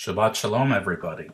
Shabbat Shalom, everybody.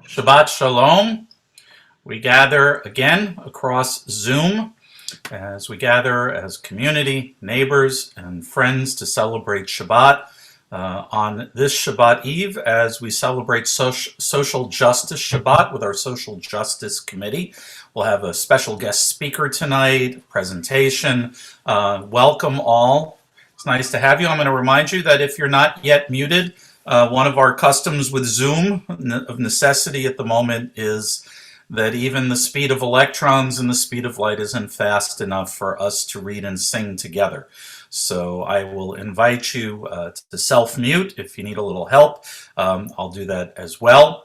Shabbat Shalom. We gather again across Zoom as we gather as community, neighbors, and friends to celebrate Shabbat. On this Shabbat Eve, as we celebrate Social Justice Shabbat with our Social Justice Committee. We'll have a special guest speaker tonight, presentation. Welcome all. It's nice to have you. I'm going to remind you that if you're not yet muted, one of our customs with Zoom of necessity at the moment is that even the speed of electrons and the speed of light isn't fast enough for us to read and sing together. So I will invite you to self-mute if you need a little help. I'll do that as well.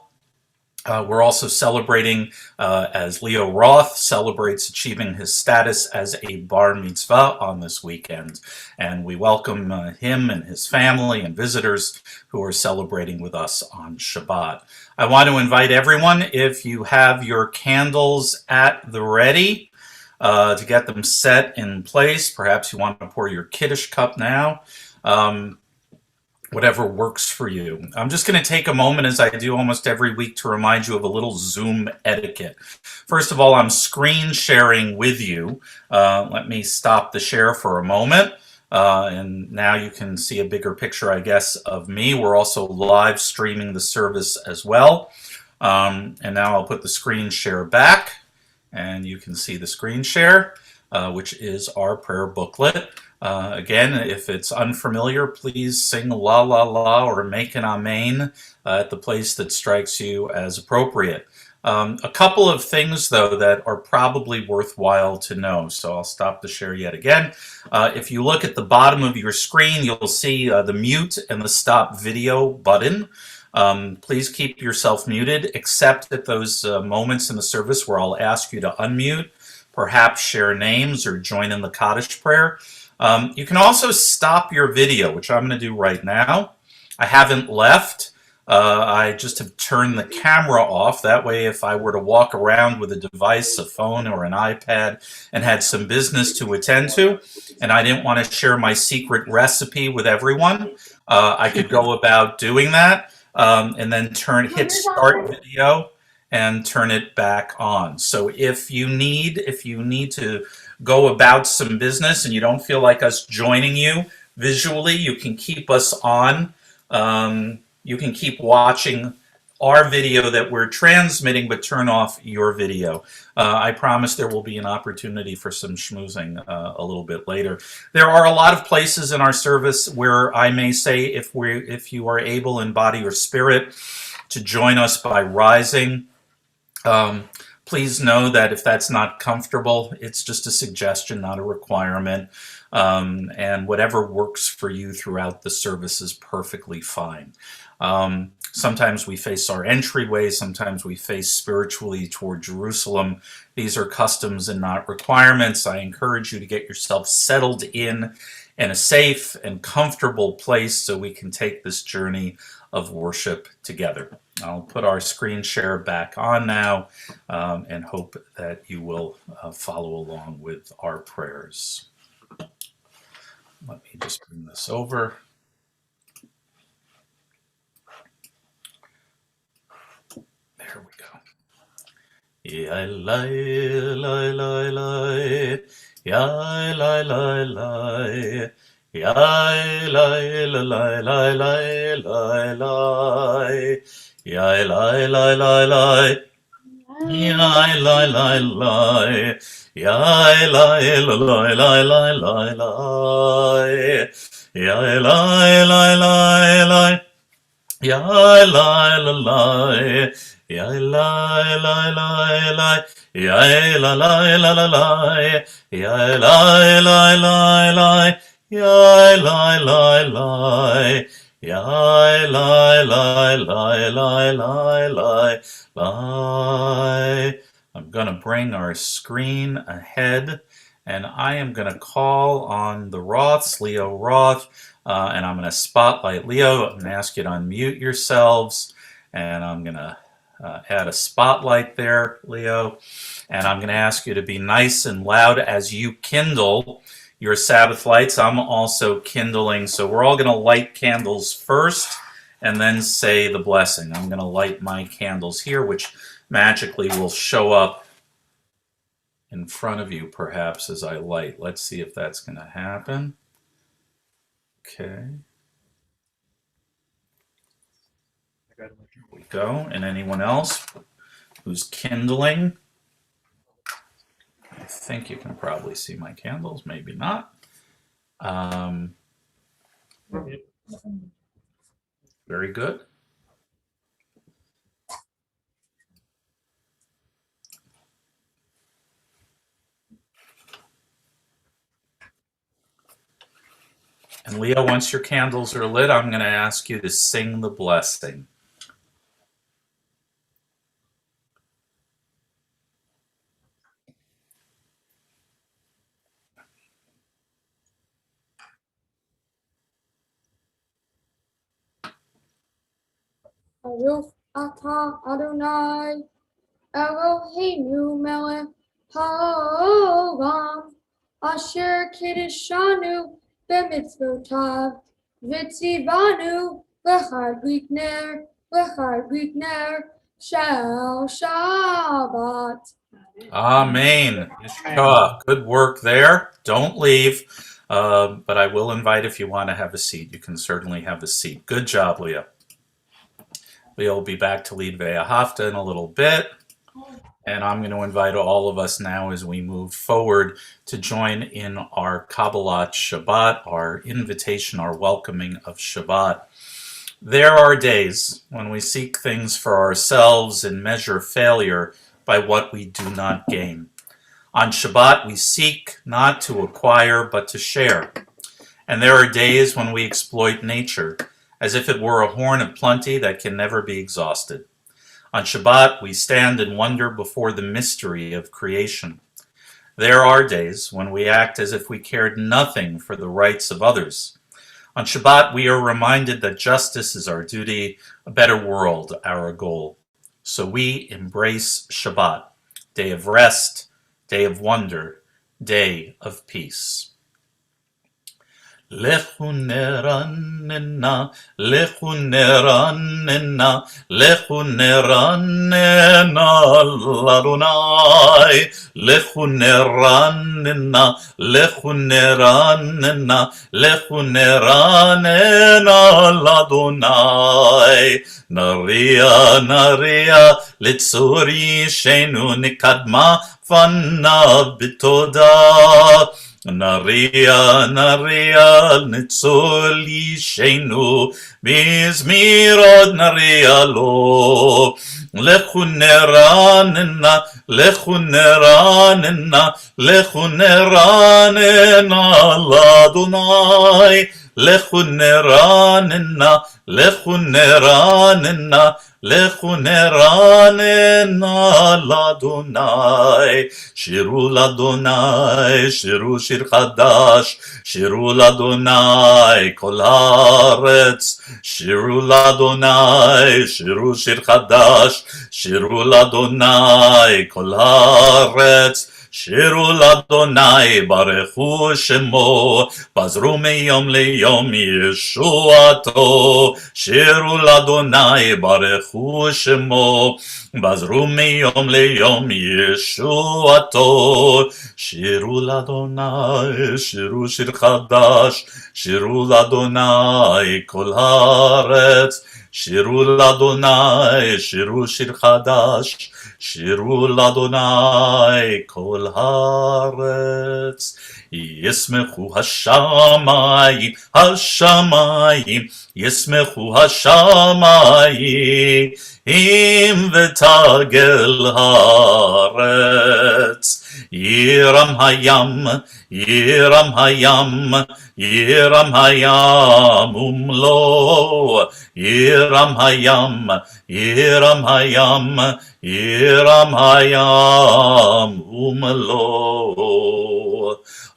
We're also celebrating as Leo Roth celebrates achieving his status as a bar mitzvah on this weekend. And we welcome him and his family and visitors who are celebrating with us on Shabbat. I want to invite everyone, if you have your candles at the ready, to get them set in place. Perhaps you want to pour your Kiddush cup now. Whatever works for you. I'm just going to take a moment, as I do almost every week, to remind you of a little Zoom etiquette. First of all, I'm screen sharing with you. Let me stop the share for a moment. And now you can see a bigger picture, I guess, of me. We're also live streaming the service as well. And now I'll put the screen share back, and you can see the screen share, which is our prayer booklet. Again, if it's unfamiliar, please sing la la la or make an amen at the place that strikes you as appropriate. A couple of things, though, that are probably worthwhile to know. So I'll stop the share yet again. If you look at the bottom of your screen, you'll see the mute and the stop video button. Please keep yourself muted, except at those moments in the service where I'll ask you to unmute, perhaps share names or join in the Kaddish prayer. You can also stop your video, which I'm going to do right now. I haven't left. I just have turned the camera off. That way, if I were to walk around with a device, a phone or an iPad, and had some business to attend to, and I didn't want to share my secret recipe with everyone, I could go about doing that and then hit start video and turn it back on. So if you need to go about some business and you don't feel like us joining you visually, you can keep us on. You can keep watching our video that we're transmitting, but turn off your video. I promise there will be an opportunity for some schmoozing a little bit later. There are a lot of places in our service where I may say, if you are able in body or spirit to join us by rising, please know that if that's not comfortable, it's just a suggestion, not a requirement. And whatever works for you throughout the service is perfectly fine. Sometimes we face our entryway, sometimes we face spiritually toward Jerusalem. These are customs and not requirements. I encourage you to get yourself settled in a safe and comfortable place so we can take this journey of worship together. I'll put our screen share back on now and hope that you will follow along with our prayers. Let me just bring this over. There we go. Ya la la la la, ya la la la, ya la la la la la la, ya la la la la. Yai lai lai lai. Yai lai lai lai lai lai lai. Yai lai lai lai lai. Yai lai lai lai. Yai lai lai lai lai. Yai lai lai lai lai. Yai lai lai lai lai. Yai lai lai lai. Yai lai lai lai lai lai lai lai. I'm going to bring our screen ahead, and I am going to call on the Roths, Leo Roth, and I'm going to spotlight Leo. I'm going to ask you to unmute yourselves, and I'm going to add a spotlight there, Leo, and I'm going to ask you to be nice and loud as you kindle your Sabbath lights. I'm also kindling, so we're all going to light candles first and then say the blessing. I'm going to light my candles here, which magically will show up in front of you perhaps as I light. Let's see if that's going to happen. Okay. Here we go. And anyone else who's kindling? I think you can probably see my candles, maybe not. Very good. And Leo, once your candles are lit, I'm going to ask you to sing the blessing. Baruch atah Adonai Eloheinu melech haolam asher kiddushanu b'mitzvotav v'tzivanu l'chadlik ner shel Shabbat. Amen. Yeshua, good work there. Don't leave, but I will invite if you want to have a seat. You can certainly have a seat. Good job, Leah. Leah will be back to lead Ve'ahavta in a little bit. And I'm going to invite all of us now as we move forward to join in our Kabbalat Shabbat, our invitation, our welcoming of Shabbat. There are days when we seek things for ourselves and measure failure by what we do not gain. On Shabbat, we seek not to acquire, but to share. And there are days when we exploit nature, as if it were a horn of plenty that can never be exhausted. On Shabbat, we stand and wonder before the mystery of creation. There are days when we act as if we cared nothing for the rights of others. On Shabbat, we are reminded that justice is our duty, a better world our goal. So we embrace Shabbat, day of rest, day of wonder, day of peace. Lechu neranena, lechu neranena, lechu neranena l'Adonai. Lechu neranena, lechu neranena, lechu neranena l'Adonai. Naria, naria, litzuri shenu nikadma fanav bitoda. Naria, naria, nitzoli shenu, bizmirod naria lo. Lechu neranena, lechu neranena, lechu neranena l'Adonai. Lechu neranena, lechu neranena, lechu neranena l'Adonai. Shiru l'Adonai, shiru shir chadash, shiru l'Adonai kol haaretz. Shiru l'Adonai, shiru shir chadash, shiru l'Adonai kol haaretz. Shiru l'Adonai barechu shemo, pazru meyom leyom Yeshuato. Shiru l'Adonai barechu shemo, pazru meyom leyom Yeshuato. Shiru l'Adonai, shiru shir chadash, shiru l'Adonai kol haaretz. שירו לאדוני, שירו שיר חדש, שירו לאדוני כל הארץ. ישמחו השמיים, השמיים, ישמחו השמיים, ותגל הארץ. ירם הים, ירם הים, ירם הים ומלואו, ירם הים, ירם הים, ירם הים ומלואו.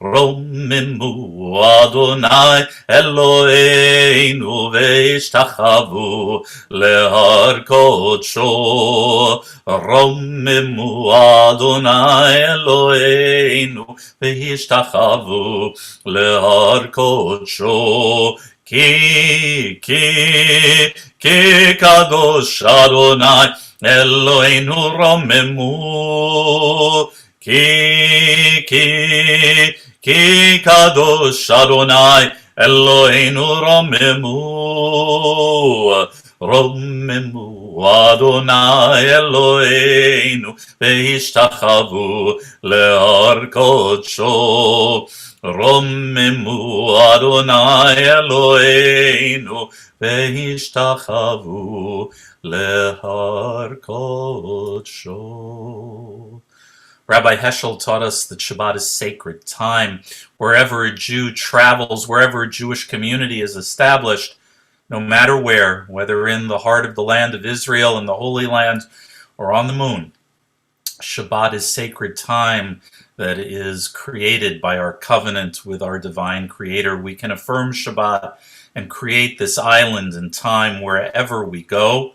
רוממו אדוני אלוהינו והשתחוו להר קודשו. רוממו אדוני אלוהינו והשתחוו להר קודשו. כי קדוש אדוני אלוהינו רוממו. כי קדוש אדוני אלוהינו רוממו. רוממו אדוני אלוהינו והשתחוו להר קודשו. רוממו אדוני אלוהינו והשתחוו להר קודשו. Rabbi Heschel taught us that Shabbat is sacred time. Wherever a Jew travels, wherever a Jewish community is established, no matter where, whether in the heart of the land of Israel, in the Holy Land, or on the moon, Shabbat is sacred time that is created by our covenant with our divine Creator. We can affirm Shabbat and create this island in time wherever we go.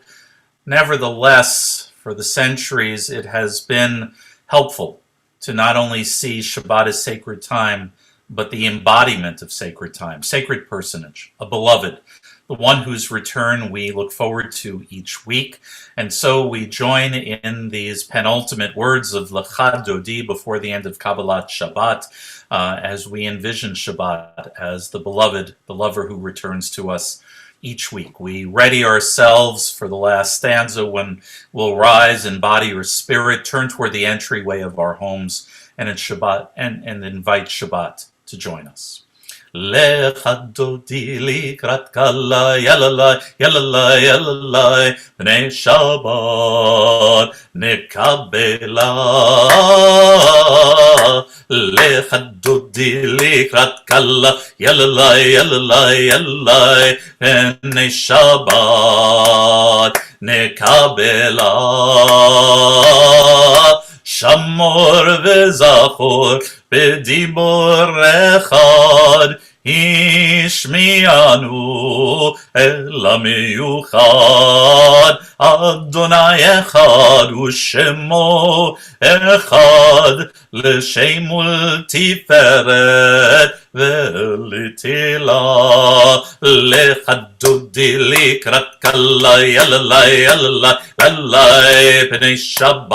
Nevertheless, for the centuries, it has been helpful to not only see Shabbat as sacred time, but the embodiment of sacred time, sacred personage, a beloved, the one whose return we look forward to each week. And so we join in these penultimate words of Lecha Dodi before the end of Kabbalat Shabbat, as we envision Shabbat as the beloved, the lover who returns to us each week. We ready ourselves for the last stanza when we'll rise in body or spirit, turn toward the entryway of our homes, and in Shabbat and invite Shabbat to join us. Lecha dodi likrat kala, yalalai, yalalai, yalalai, bnei Shabbat nekabela. Lecha dodi likrat kala, yalalai, yalalai, yalalai, bnei Shabbat nekabela. Shamor וזכור בדיבור אחד, השמיענו אל המיוחד. אדוני אחד ושמו אחד, לשם ולתפארת ולתהילה. לך דודי לקראת כלה, יללה יללה יללה, פני שבת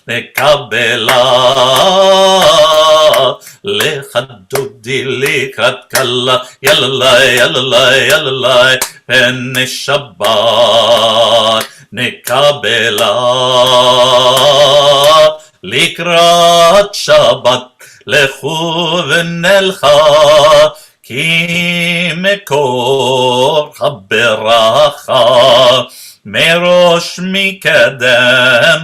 נקבלה. לך דודי לקראת כלה, יללה יללה יללה, פני שבת נקבלה. לקראת שבת לכו ונלכה, כי מקור הברכה מראש מקדם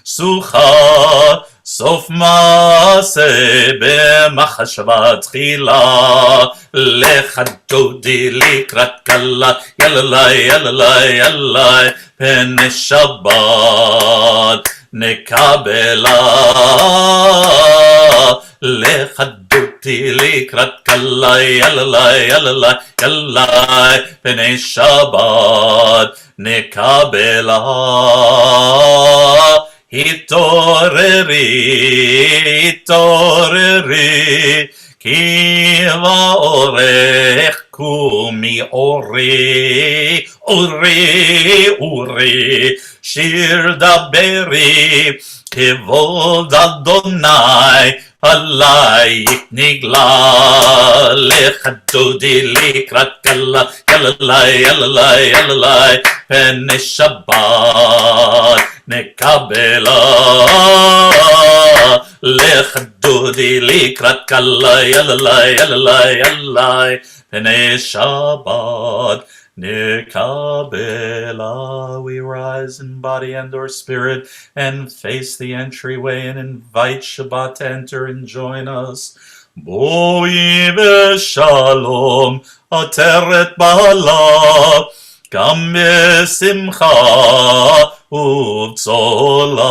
נסוכה. סוף מעשה במחשבה תחילה. לך דודי לקראת כלה, יללה יללה יללה, פני שבת נקבלה. לך דודי לקראת כלה, יללה יללה יללה, פני שבת נקבלה. התעוררי, התעוררי, כי באורך קומי אורי, אורי, אורי, שיר דברי, כבוד אדוני עלייך נגלה, לך דודי לקראת כלה, יללי, יללי, יללי, פני שבת נקבלה. לך דודי לקראת כלה, יללי, יללי, יללי, פני שבת Nikabela. We rise in body and or spirit and face the entryway and invite Shabbat to enter and join us. Boi v'shalom ateret bala gam besimcha uvtzola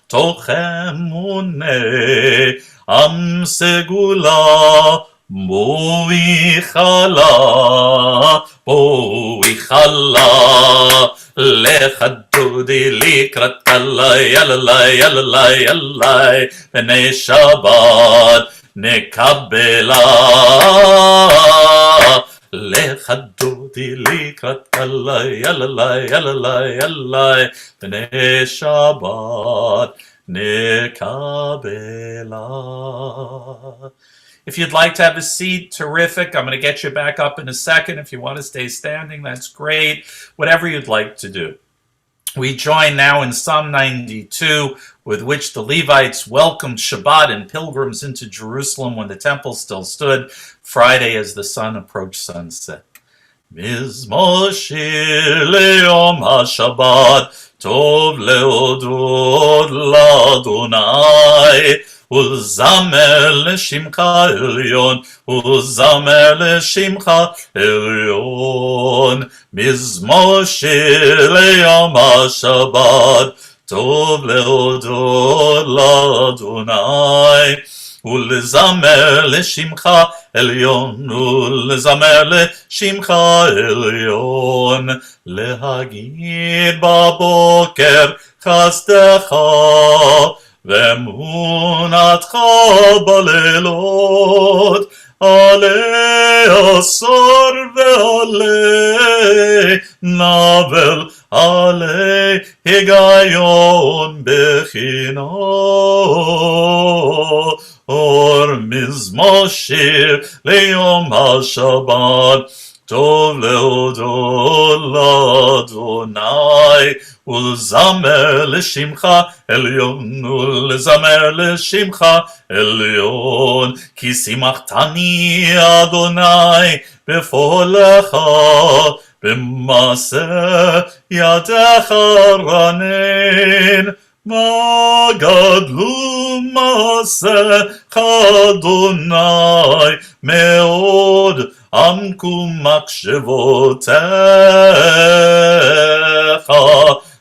toch emunei am segula Boi chala, לך דודי לקראת כלה, יללי, יללי, יללי, פני שבת נקבלה. לך דודי לקראת כלה, יללי, יללי, יללי, פני שבת נקבלה. If you'd like to have a seat, terrific. I'm going to get you back up in a second. If you want to stay standing, that's great. Whatever you'd like to do. We join now in Psalm 92, with which the Levites welcomed Shabbat and pilgrims into Jerusalem when the temple still stood, Friday as the sun approached sunset. Mizmor shir leyom ha-Shabbat, tov leodod l'Adonai. וזמר לשמך עליון, וזמר לשמך עליון, מזמור שיר ליום השבת, טוב להודות לאדוני, ולזמר לשמך עליון, ולזמר לשמך עליון, להגיד בבוקר חסדך, ואמונתך בלילות, עלי עשור ועלי נבל, עלי היגיון בחינה. אור מזמור שיר ליום השבת, טוב להודות לאדוני, ולזמר לשמך עליון, ולזמר לשמך עליון, כי שימחתני אדוני בפועלך, במעשה ידך רנן. מה גדלו מעשיך אדוני, מאוד עמקו מחשבותיך.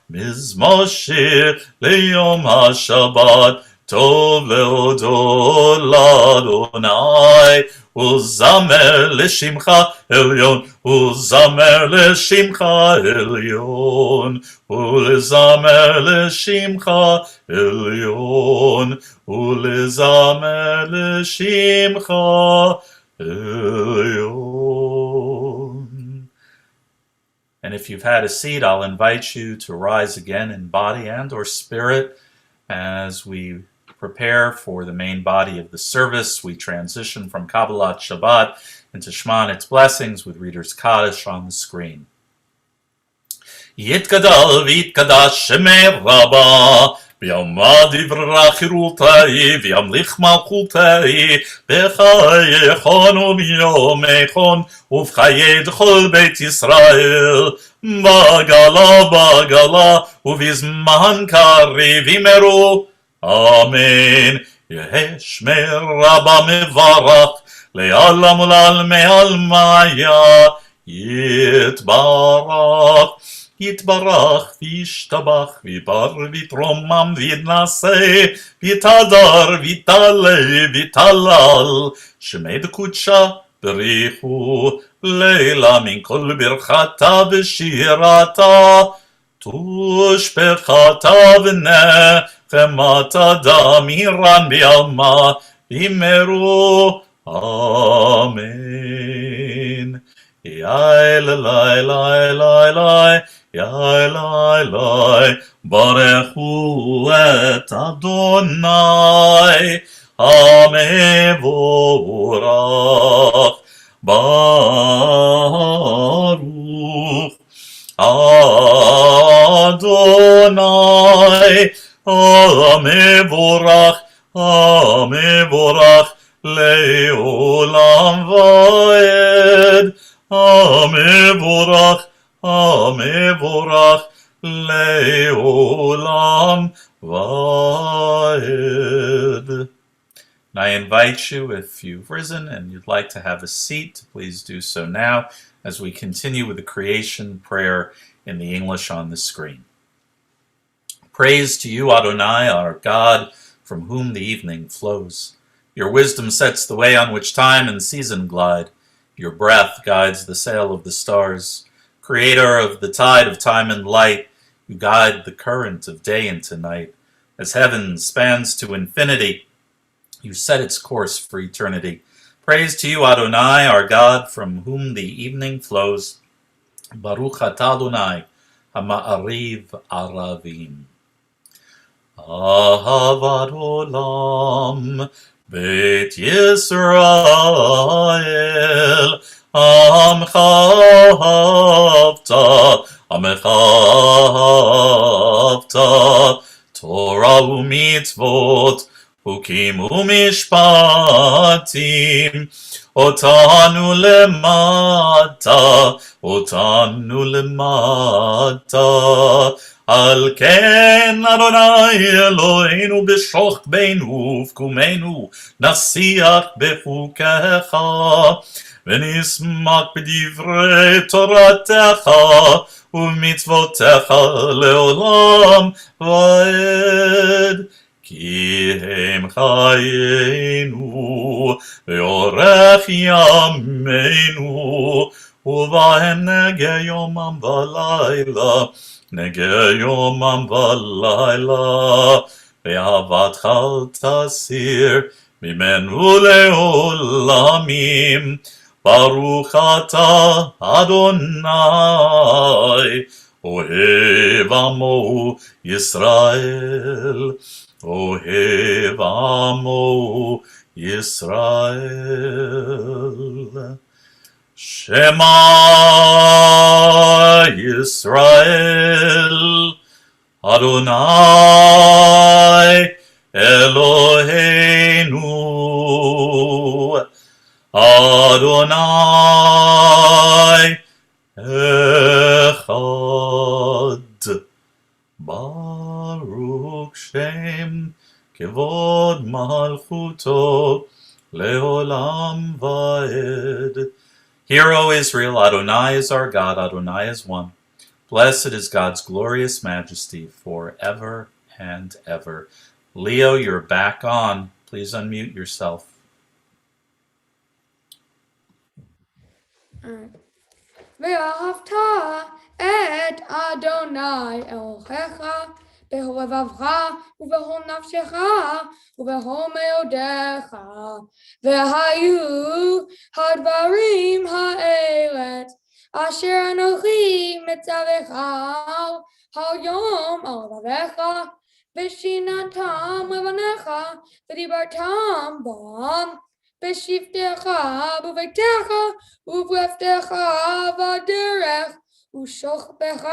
מזמור שיר ליום השבת, טוב להודות לאדוני, וזמר לשמך עליון, וזמר לשמך עליון, ולזמר לשמך עליון, ולזמר לשמך עליון. And if you've had a seat, I'll invite you to rise again in body and or spirit as we prepare for the main body of the service. We transition from Kabbalat Shabbat into Shema and its blessings with Reader's Kaddish on the screen. Yitgadal v'yitgadash shemei Rabbah, v'yamad yivra chirutai, v'yamlich malchutai, v'chayechon u'v'yomechon, uv'chayed chol beit Yisrael, bagala bagala, uv'izman kari v'imeru. Amen. Yehei shmei Rabbah mevarach, le'alam u'l'almei almaya, yitbarach. יתברך וישתבח ויבר ויתרומם ויתנשא ויתהדר ויתעלה ויתהלל שמי דקודשה בריחו לילה מן כל ברכתה ושירתה תושבחתה ונחמתה דמירן ביעלמה ויאמרו אמן. Yai la la la la la Yai, Barechu et Adonai, Hamevorach, Baruch, Adonai, Hamevorach, Hamevorach, Leolam Vaed, Hamevorach, Hamevorach, Leolam Vaed. And I invite you, if you've risen and you'd like to have a seat, please do so now as we continue with the creation prayer in the English on the screen. Praise to you, Adonai, our God, from whom the evening flows. Your wisdom sets the way on which time and season glide. Your breath guides the sail of the stars. Creator of the tide of time and light, you guide the current of day into night. As heaven spans to infinity, you set its course for eternity. Praise to you, Adonai, our God, from whom the evening flows. Baruch atah Adonai, ha'ma'ariv aravim. Ahavat olam, Beit Yisrael, Amcha havta, Torah u'mitzvot, Hukim u'mishpatim, Otanu lemata, Al ken Adonai Eloheinu b'shochbeinu ufkumenu nasiach bechukecha v'nismak b'divrei toratecha u'mitzvotecha leolam va'ed ki hem chayenu v'yorech yameinu u'vahem nege yomam v'layla Nege yomam v'layla, ve'avatcha tasir, mimenu le'olamim. Baruch atah Adonai, ohev amo Yisrael, ohev amo Yisrael. Shema Yisrael, Adonai Eloheinu, Adonai Echad, Baruch Shem Kevod Malchuto Leolam Vaed. Hear, O Israel, Adonai is our God, Adonai is one. Blessed is God's glorious majesty forever and ever. Leo, you're back on. Please unmute yourself. ואהבת את אדוני אלוהיך בכל לבבך ובכל נפשך ובכל מאודיך. והיו הדברים האלה אשר אנוכי מצווך היום על לבביך ושיננתם לבניך ודיברתם בם בשבתך ובביתך ובלבדך בדרך ושוכבך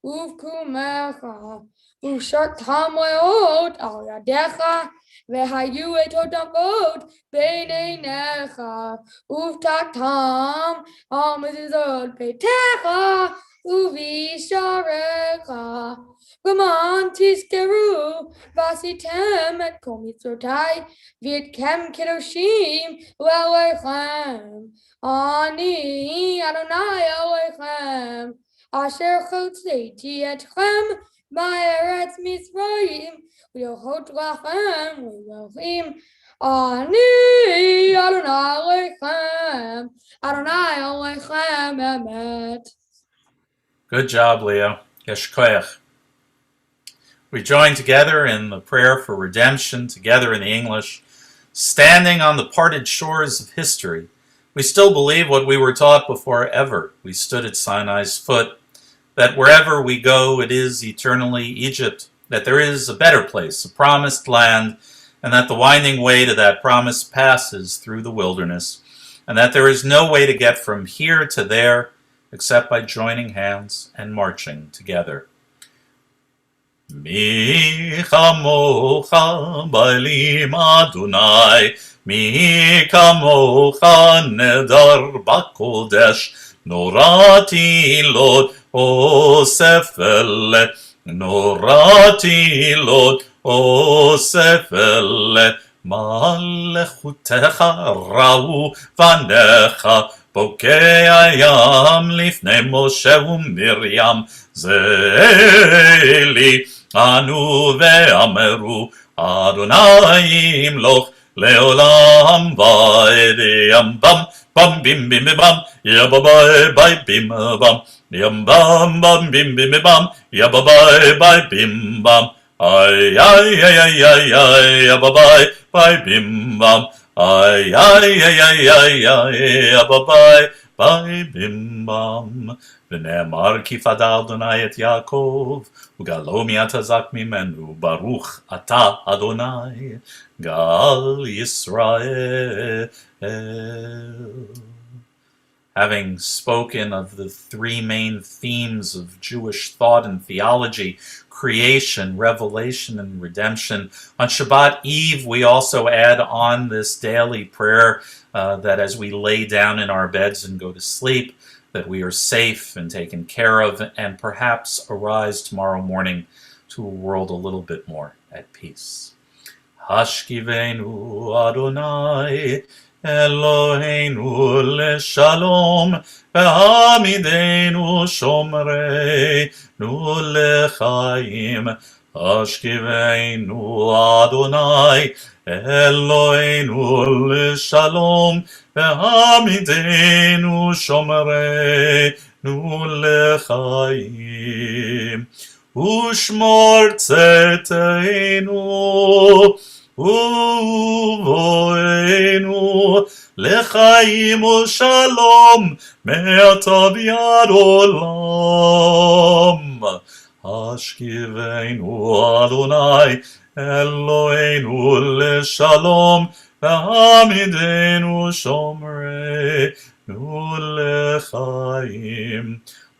ובקומך ושרתם מאוד על ידיך והיו את הדמות בין עיניך ובטחתם על מזוזות ביתך ובשעריך למען תזכרו ועשיתם את כל מצוותיי והייתם קדושים לאלוהיכם. אני אדוני אלוהיכם אשר הוצאתי אתכם מארץ מצרים להיות לכם לאלוהים. אני אדוני אלוהיכם, אדוני אלוהיכם אמת. Good job, Leo. Yeshkoyach. We join together in the prayer for redemption, together in the English, standing on the parted shores of history. We still believe what we were taught before ever we stood at Sinai's foot, that wherever we go, it is eternally Egypt, that there is a better place, a promised land, and that the winding way to that promise passes through the wilderness, and that there is no way to get from here to there except by joining hands and marching together. Mi chamocha b'elim Adonai, mi kamocha nedar b'kodesh, norati lot osef ele, norati lot osef ele, malechutecha ra'u vanecha, בוקע ים לפני משה ומרים, זה לי ענו ואמרו, אדוני ימלוך לעולם ועד. ים בם בם בים בים בם, יבבי בי בים בם, ים בם בם בים בים בם, יבבי בי בים בם, איי איי איי איי איי, יבבי בי בים בם, ay ay ay ay ay ay ababai by bimbam v'ne'amar ki fada Adonai et Yaakov ugalo mi'atazak mimenu baruch ata Adonai gal Yisrael. Having spoken of the three main themes of Jewish thought and theology, creation, revelation, and redemption, on Shabbat Eve we also add on this daily prayer that as we lay down in our beds and go to sleep, that we are safe and taken care of, and perhaps arise tomorrow morning to a world a little bit more at peace. Hashkivenu Adonai Eloheinu leshalom, v'hamidenu shomreinu lechaim. Hashkivenu Adonai Eloheinu leshalom, v'hamidenu shomreinu lechaim. Ushmor tzeteinu uvoenu lechaim ushalom me'ata v'ad olam. Hashkivenu Adonai Eloheinu leshalom, v'hamidenu shomreinu lechaim.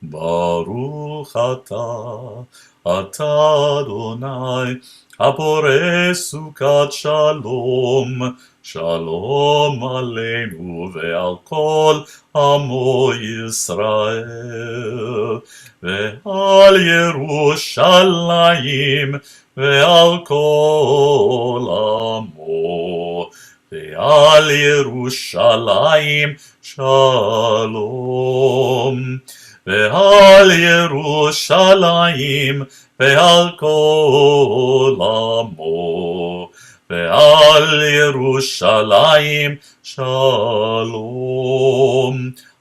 Baruch atah Adonai Apore sukat shalom, shalom aleinu ve'al kol amo Yisrael, ve'al Yerushalayim ve'al kol amo, ve'al Yerushalayim shalom, ve'al Yerushalayim ve'al kol amo, ve'al Yerushalayim shalom.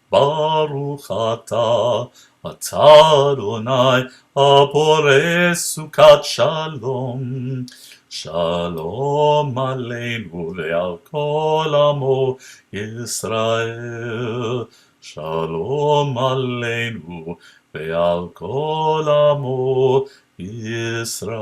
Baruch atah Adonai apore sukat shalom, shalom aleinu ve'al kol amo Yisrael, shalom aleinu ve'al kol amo Israel.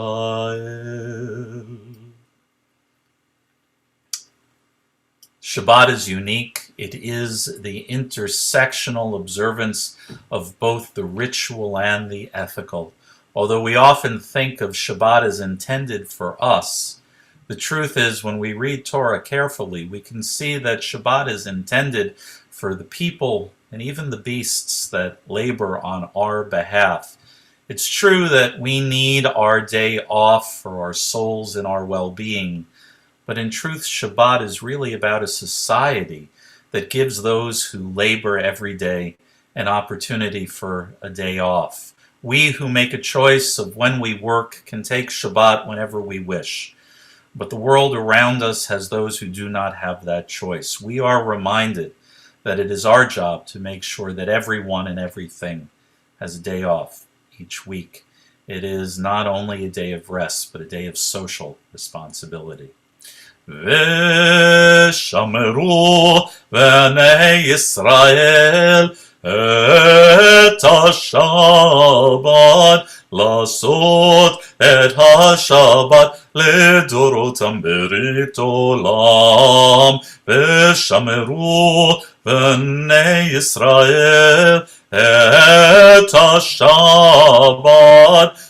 Shabbat is unique. It is the intersectional observance of both the ritual and the ethical. Although we often think of Shabbat as intended for us, the truth is when we read Torah carefully, we can see that Shabbat is intended for the people and even the beasts that labor on our behalf. It's true that we need our day off for our souls and our well-being, but in truth, Shabbat is really about a society that gives those who labor every day an opportunity for a day off. We who make a choice of when we work can take Shabbat whenever we wish, but the world around us has those who do not have that choice. We are reminded that it is our job to make sure that everyone and everything has a day off each week. It is not only a day of rest, but a day of social responsibility. V'shameru v'nei Yisrael את השבת, לעשות את השבת לדורותם ברית עולם, ושמרו בני ישראל את השבת,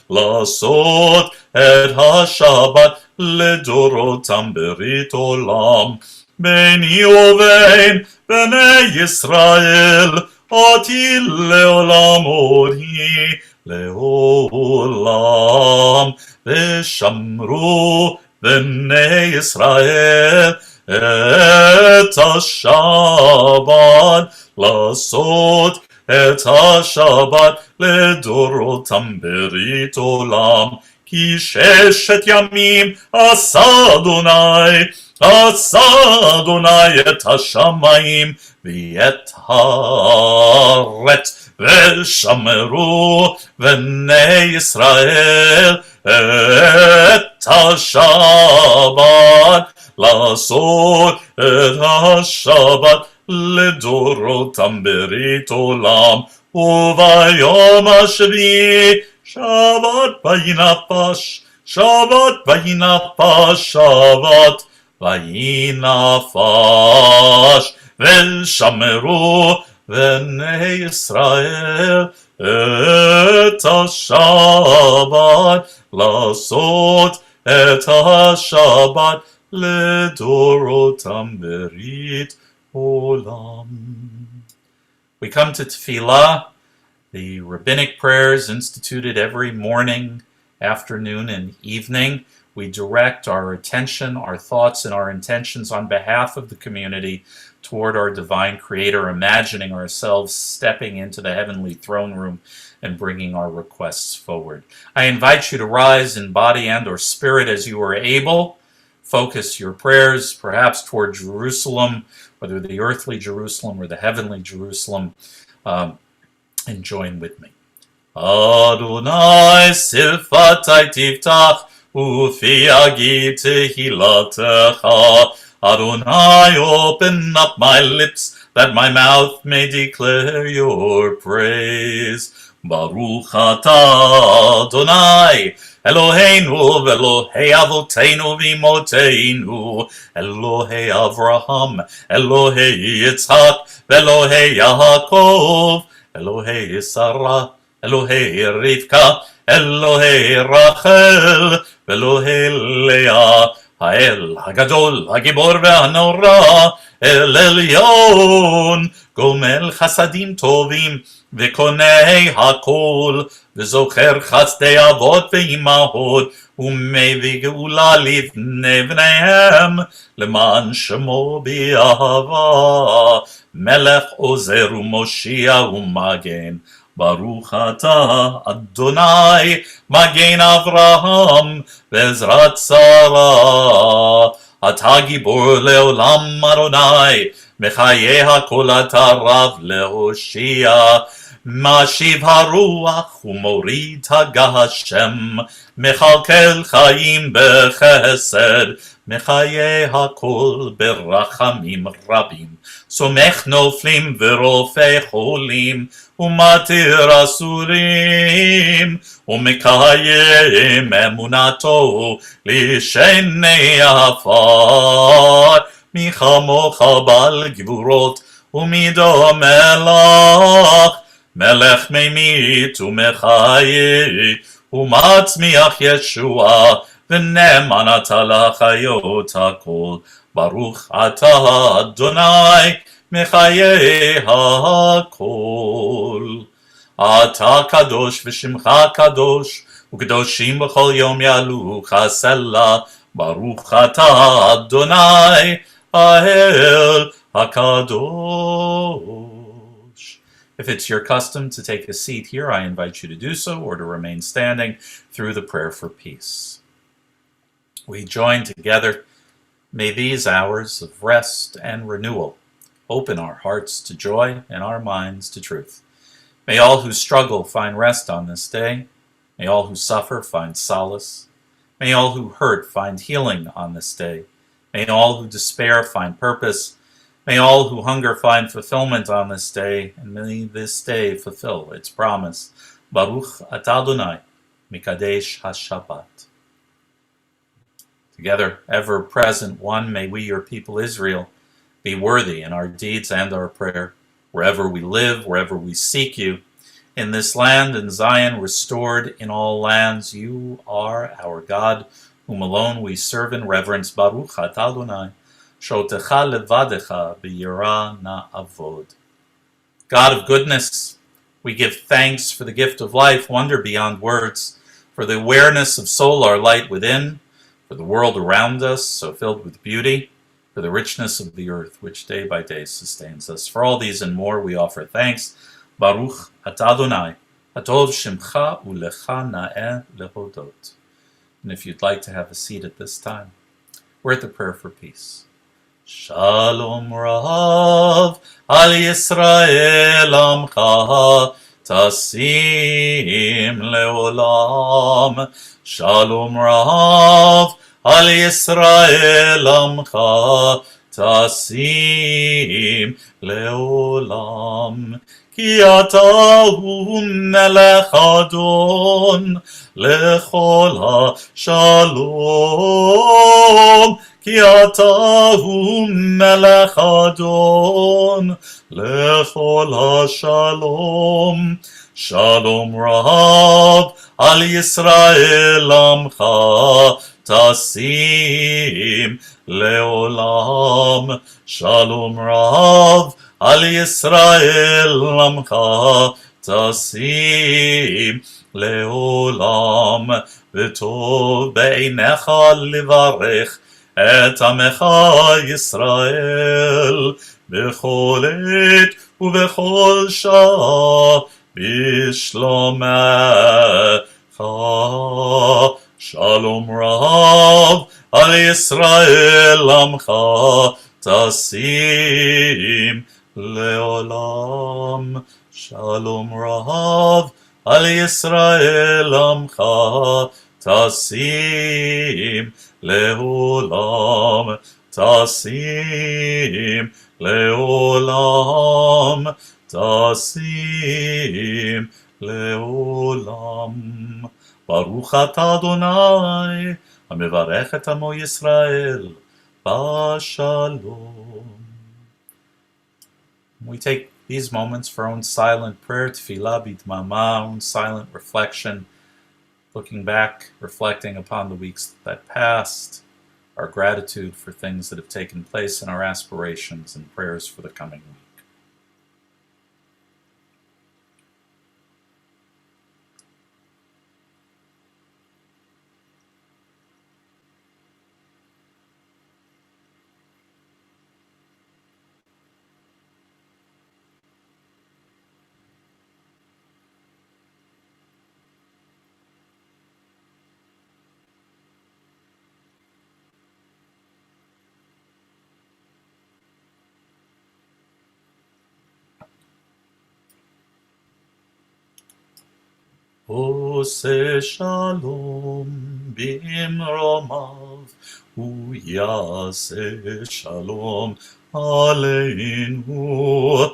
לעשות את השבת לדורותם ברית עולם. ביני ובין בני ישראל, אותי לעולם אורי, לעולם. ושמרו בני ישראל את השבת, לעשות את השבת לדורותם ברית עולם. כי 6 ימים עשה אדוני את השמיים ואת הארץ, ושמרו בני ישראל את השבת, לעשות את השבת לדורותם ברית עולם. וביום השביעי שבת וינפש, שבת וינפש, שבת וינפש. ושמרו בני ישראל את השבת, לעשות את השבת לדורותם ברית עולם. We come to Tefillah, the rabbinic prayers instituted every morning, afternoon, and evening. We direct our attention, our thoughts, and our intentions on behalf of the community toward our divine creator, imagining ourselves stepping into the heavenly throne room and bringing our requests forward. I invite you to rise in body and or spirit as you are able. Focus your prayers perhaps toward Jerusalem, whether the earthly Jerusalem or the heavenly Jerusalem, and join with me. Adonai sifatai tiftach ufi agi tehilatecha. Adonai, open up my lips, that my mouth may declare your praise. Baruch atah Adonai, Eloheinu v'Elohei Avoteinu v'Imoteinu, Elohei Avraham, Elohei Yitzhak, v'Elohei Yaakov, Elohei Sarah, Elohei Rivka, Elohei Rachel, v'Elohei Leah, האל הגדול, הגיבור והנורא, אל עליון, גומל חסדים טובים, וקונה הכל, וזוכר חסדי אבות ואימהות, ומביא גאולה לבני בניהם, למען שמו באהבה, מלך עוזר ומושיע ומגן. ברוך אתה, אדוני, מגן אברהם, בעזרת שרה. אתה גיבור לעולם, אדוני, מחיי הכל אתה רב להושיע. משיב הרוח ומוריד הגשם, מכלכל חיים בחסד, מחיי הכל ברחמים רבים. סומך נופלים ורופא חולים, ומתיר אסורים, ומקיים אמונתו לשני עפר. מי כמוך בעל גבורות ומידו מלך, מלך ממית ומחיה, ומצמיח ישועה, ונאמן אתה לחיות הכל. ברוך אתה אדוני, מחיי הכל. אתה קדוש ושמך קדוש, וקדושים בכל יום יעלוך סלה. ברוך אתה אדוני, האל הקדוש. If it's your custom to take a seat here, I invite you to do so, or to remain standing through the prayer for peace. We join together. May these hours of rest and renewal open our hearts to joy and our minds to truth. May all who struggle find rest on this day. May all who suffer find solace. May all who hurt find healing on this day. May all who despair find purpose. May all who hunger find fulfillment on this day, and may this day fulfill its promise. Baruch atah Adonai, Mikadesh HaShabbat. Together, ever-present one, may we, your people Israel, be worthy in our deeds and our prayer, wherever we live, wherever we seek you. In this land, in Zion, restored in all lands, you are our God, whom alone we serve in reverence. Baruch atah Adonai, shotecha levadecha b'yirah na'avod. God of goodness, we give thanks for the gift of life, wonder beyond words, for the awareness of soul, our light within, for the world around us, so filled with beauty, for the richness of the earth, which day by day sustains us. For all these and more, we offer thanks. Baruch atah Adonai, hatov shimcha ulecha na'eh lehodot. And if you'd like to have a seat at this time, we're at the prayer for peace. Shalom Rav al Yisrael amcha tasim leolam. Shalom Rav al Yisrael amcha tasim leolam. Ki atahu melech Adon lechol ha-shalom. Ki atahu melech Adon lechol ha-shalom. Shalom Rav al Yisrael amcha tasim leolam. Shalom Rav al Yisrael amcha tasim leolam. V'tov be'einecha livarech et amecha Yisrael b'chol et ובכל שעה בשלומך. שלום רב על ישראל עמך תשים לעולם. שלום רב על ישראל עמך תשים לעולם. תשים לעולם. תשים לעולם. ברוך אתה אדוני המברך את עמו ישראל בשלום. We take these moments for our own silent prayer, tefillah b'dmama, own silent reflection, looking back, reflecting upon the weeks that passed, our gratitude for things that have taken place, and our aspirations and prayers for the coming week. עושה שלום במרומיו, הוא יעשה שלום עלינו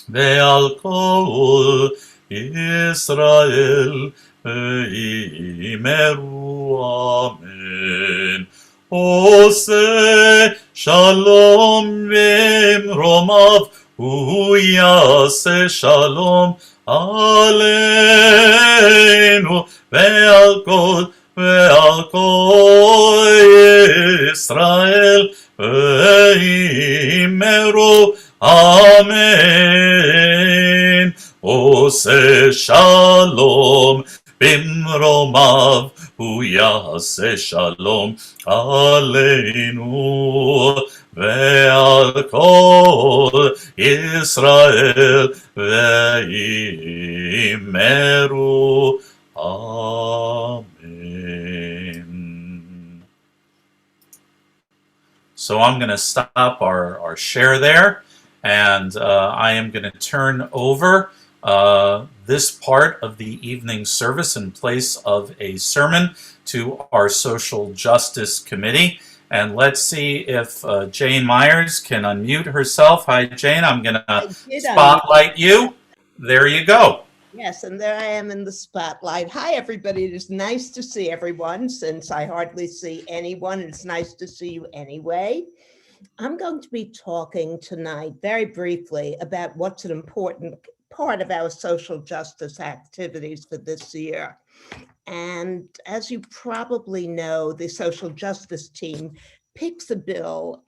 ועל כל ישראל ואמרו אמן. עושה שלום במרומיו, הוא יעשה שלום עלינו ועל כל ישראל ואמרו אמן. עושה שלום במרומיו, הוא יעשה שלום עלינו ועל כל ישראל ואמרו amen. So I'm going to stop our share there, and I am going to turn over this part of the evening service in place of a sermon to our Social Justice Committee. And let's see if Jane Myers can unmute herself. Hi, Jane. I'm going I to did unmute. spotlight you. There you go. Yes, and there I am in the spotlight. Hi, everybody. It is nice to see everyone since I hardly see anyone. It's nice to see you anyway. I'm going to be talking tonight very briefly about what's an important part of our social justice activities for this year. And as you probably know, the social justice team picks a bill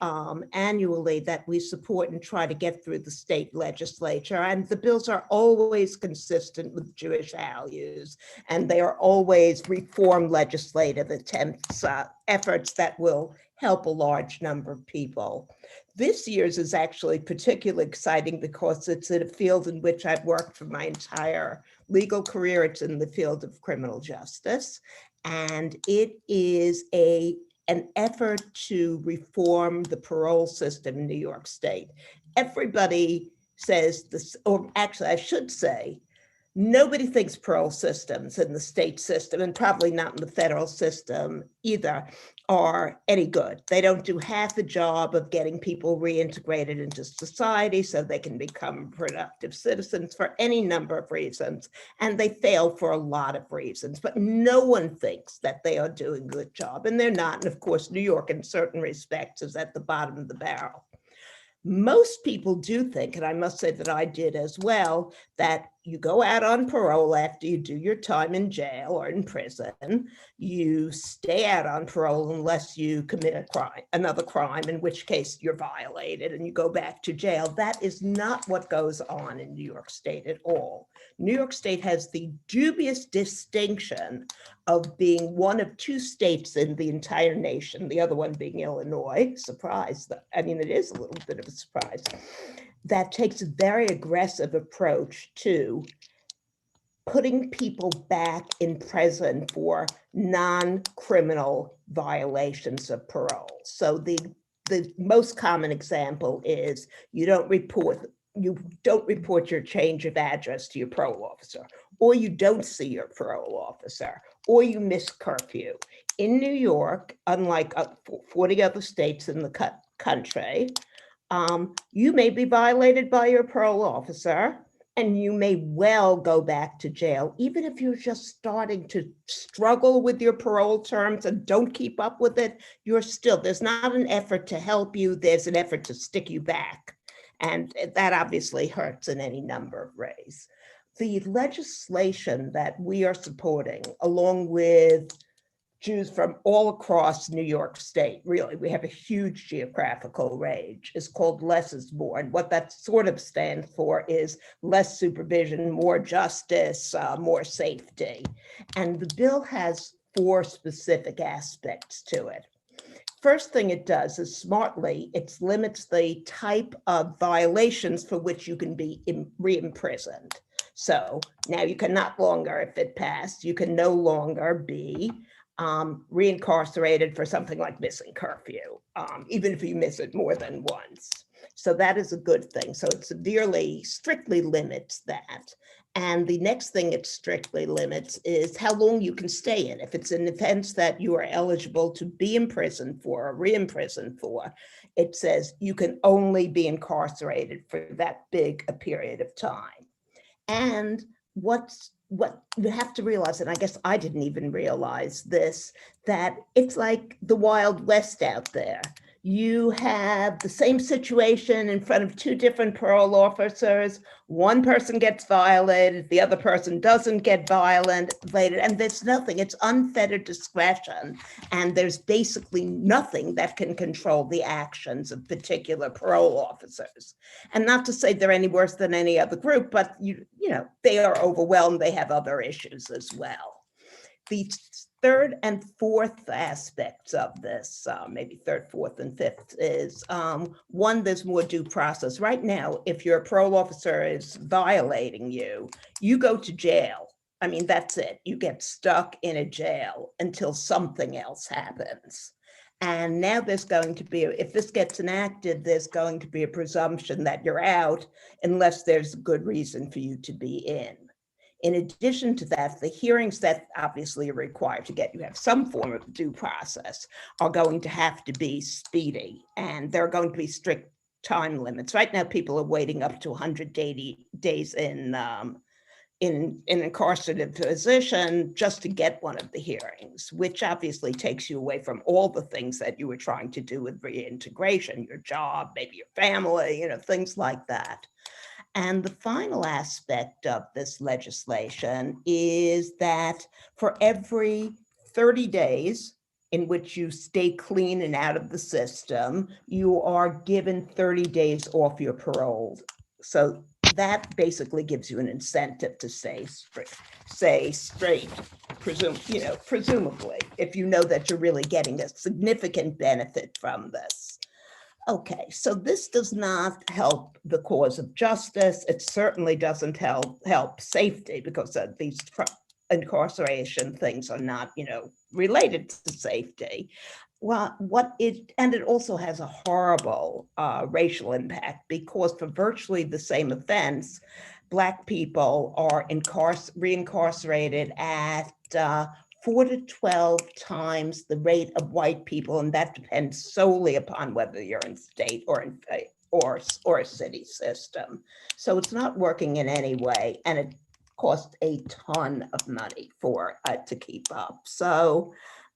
annually that we support and try to get through the state legislature. And the bills are always consistent with Jewish values, and they are always reform legislative attempts, efforts that will help a large number of people. This year's is actually particularly exciting because it's in a field in which I've worked for my entire legal career. It's in the field of criminal justice, and it is an effort to reform the parole system in New York State. Everybody says this, or actually I should say, nobody thinks parole systems in the state system, and probably not in the federal system either, are any good. They don't do half the job of getting people reintegrated into society so they can become productive citizens for any number of reasons. And they fail for a lot of reasons, but no one thinks that they are doing a good job, and they're not. And of course, New York in certain respects is at the bottom of the barrel. Most people do think, and I must say that I did as well, that you go out on parole after you do your time in jail or in prison. You stay out on parole unless you commit a crime, another crime, in which case you're violated and you go back to jail. That is not what goes on in New York State at all. New York State has the dubious distinction of being one of two states in the entire nation, the other one being Illinois. Surprise. I mean, it is a little bit of a surprise. That takes a very aggressive approach to putting people back in prison for non-criminal violations of parole. So the most common example is you don't report your change of address to your parole officer, or you don't see your parole officer, or you miss curfew. In New York, unlike 40 other states in the country, you may be violated by your parole officer, and you may well go back to jail, even if you're just starting to struggle with your parole terms and don't keep up with it. There's not an effort to help you, there's an effort to stick you back. And that obviously hurts in any number of ways. The legislation that we are supporting, along with Jews from all across New York State, really, we have a huge geographical range, is called Less is More. And what that sort of stands for is less supervision, more justice, more safety. And the bill has 4 specific aspects to it. First thing it does is smartly, it limits the type of violations for which you can be re-imprisoned. So now you can not longer, if it passed, you can no longer be reincarcerated for something like missing curfew, even if you miss it more than once. So that is a good thing. So it strictly limits that. And the next thing it strictly limits is how long you can stay in. If it's an offense that you are eligible to be imprisoned for or re-imprisoned for, it says you can only be incarcerated for that big a period of time. And what you have to realize, and I guess I didn't even realize this, that it's like the Wild West out there. You have the same situation in front of 2 different parole officers. One person gets violated, the other person doesn't get violated, and there's nothing. It's unfettered discretion, and there's basically nothing that can control the actions of particular parole officers. And not to say they're any worse than any other group, but you know, they are overwhelmed. They have other issues as well. The third and fourth aspects of this, maybe third, fourth, and fifth, is one, there's more due process. Right now, if your parole officer is violating you, you go to jail. I mean, that's it. You get stuck in a jail until something else happens. And now there's going to be, if this gets enacted, there's going to be a presumption that you're out unless there's a good reason for you to be in. In addition to that, the hearings that obviously are required to get you have some form of due process are going to have to be speedy, and there are going to be strict time limits. Right now, people are waiting up to 180 days in incarcerated position just to get one of the hearings, which obviously takes you away from all the things that you were trying to do with reintegration, your job, maybe your family, things like that. And the final aspect of this legislation is that for every 30 days in which you stay clean and out of the system, you are given 30 days off your parole. So that basically gives you an incentive to stay straight, presumably, if you know that you're really getting a significant benefit from this. Okay, so this does not help the cause of justice. It certainly doesn't help safety, because these incarceration things are not, related to safety. Well, and it also has a horrible racial impact, because for virtually the same offense, Black people are reincarcerated at 4 to 12 times the rate of white people, and that depends solely upon whether you're in state or a city system. So it's not working in any way, and it costs a ton of money to keep up. So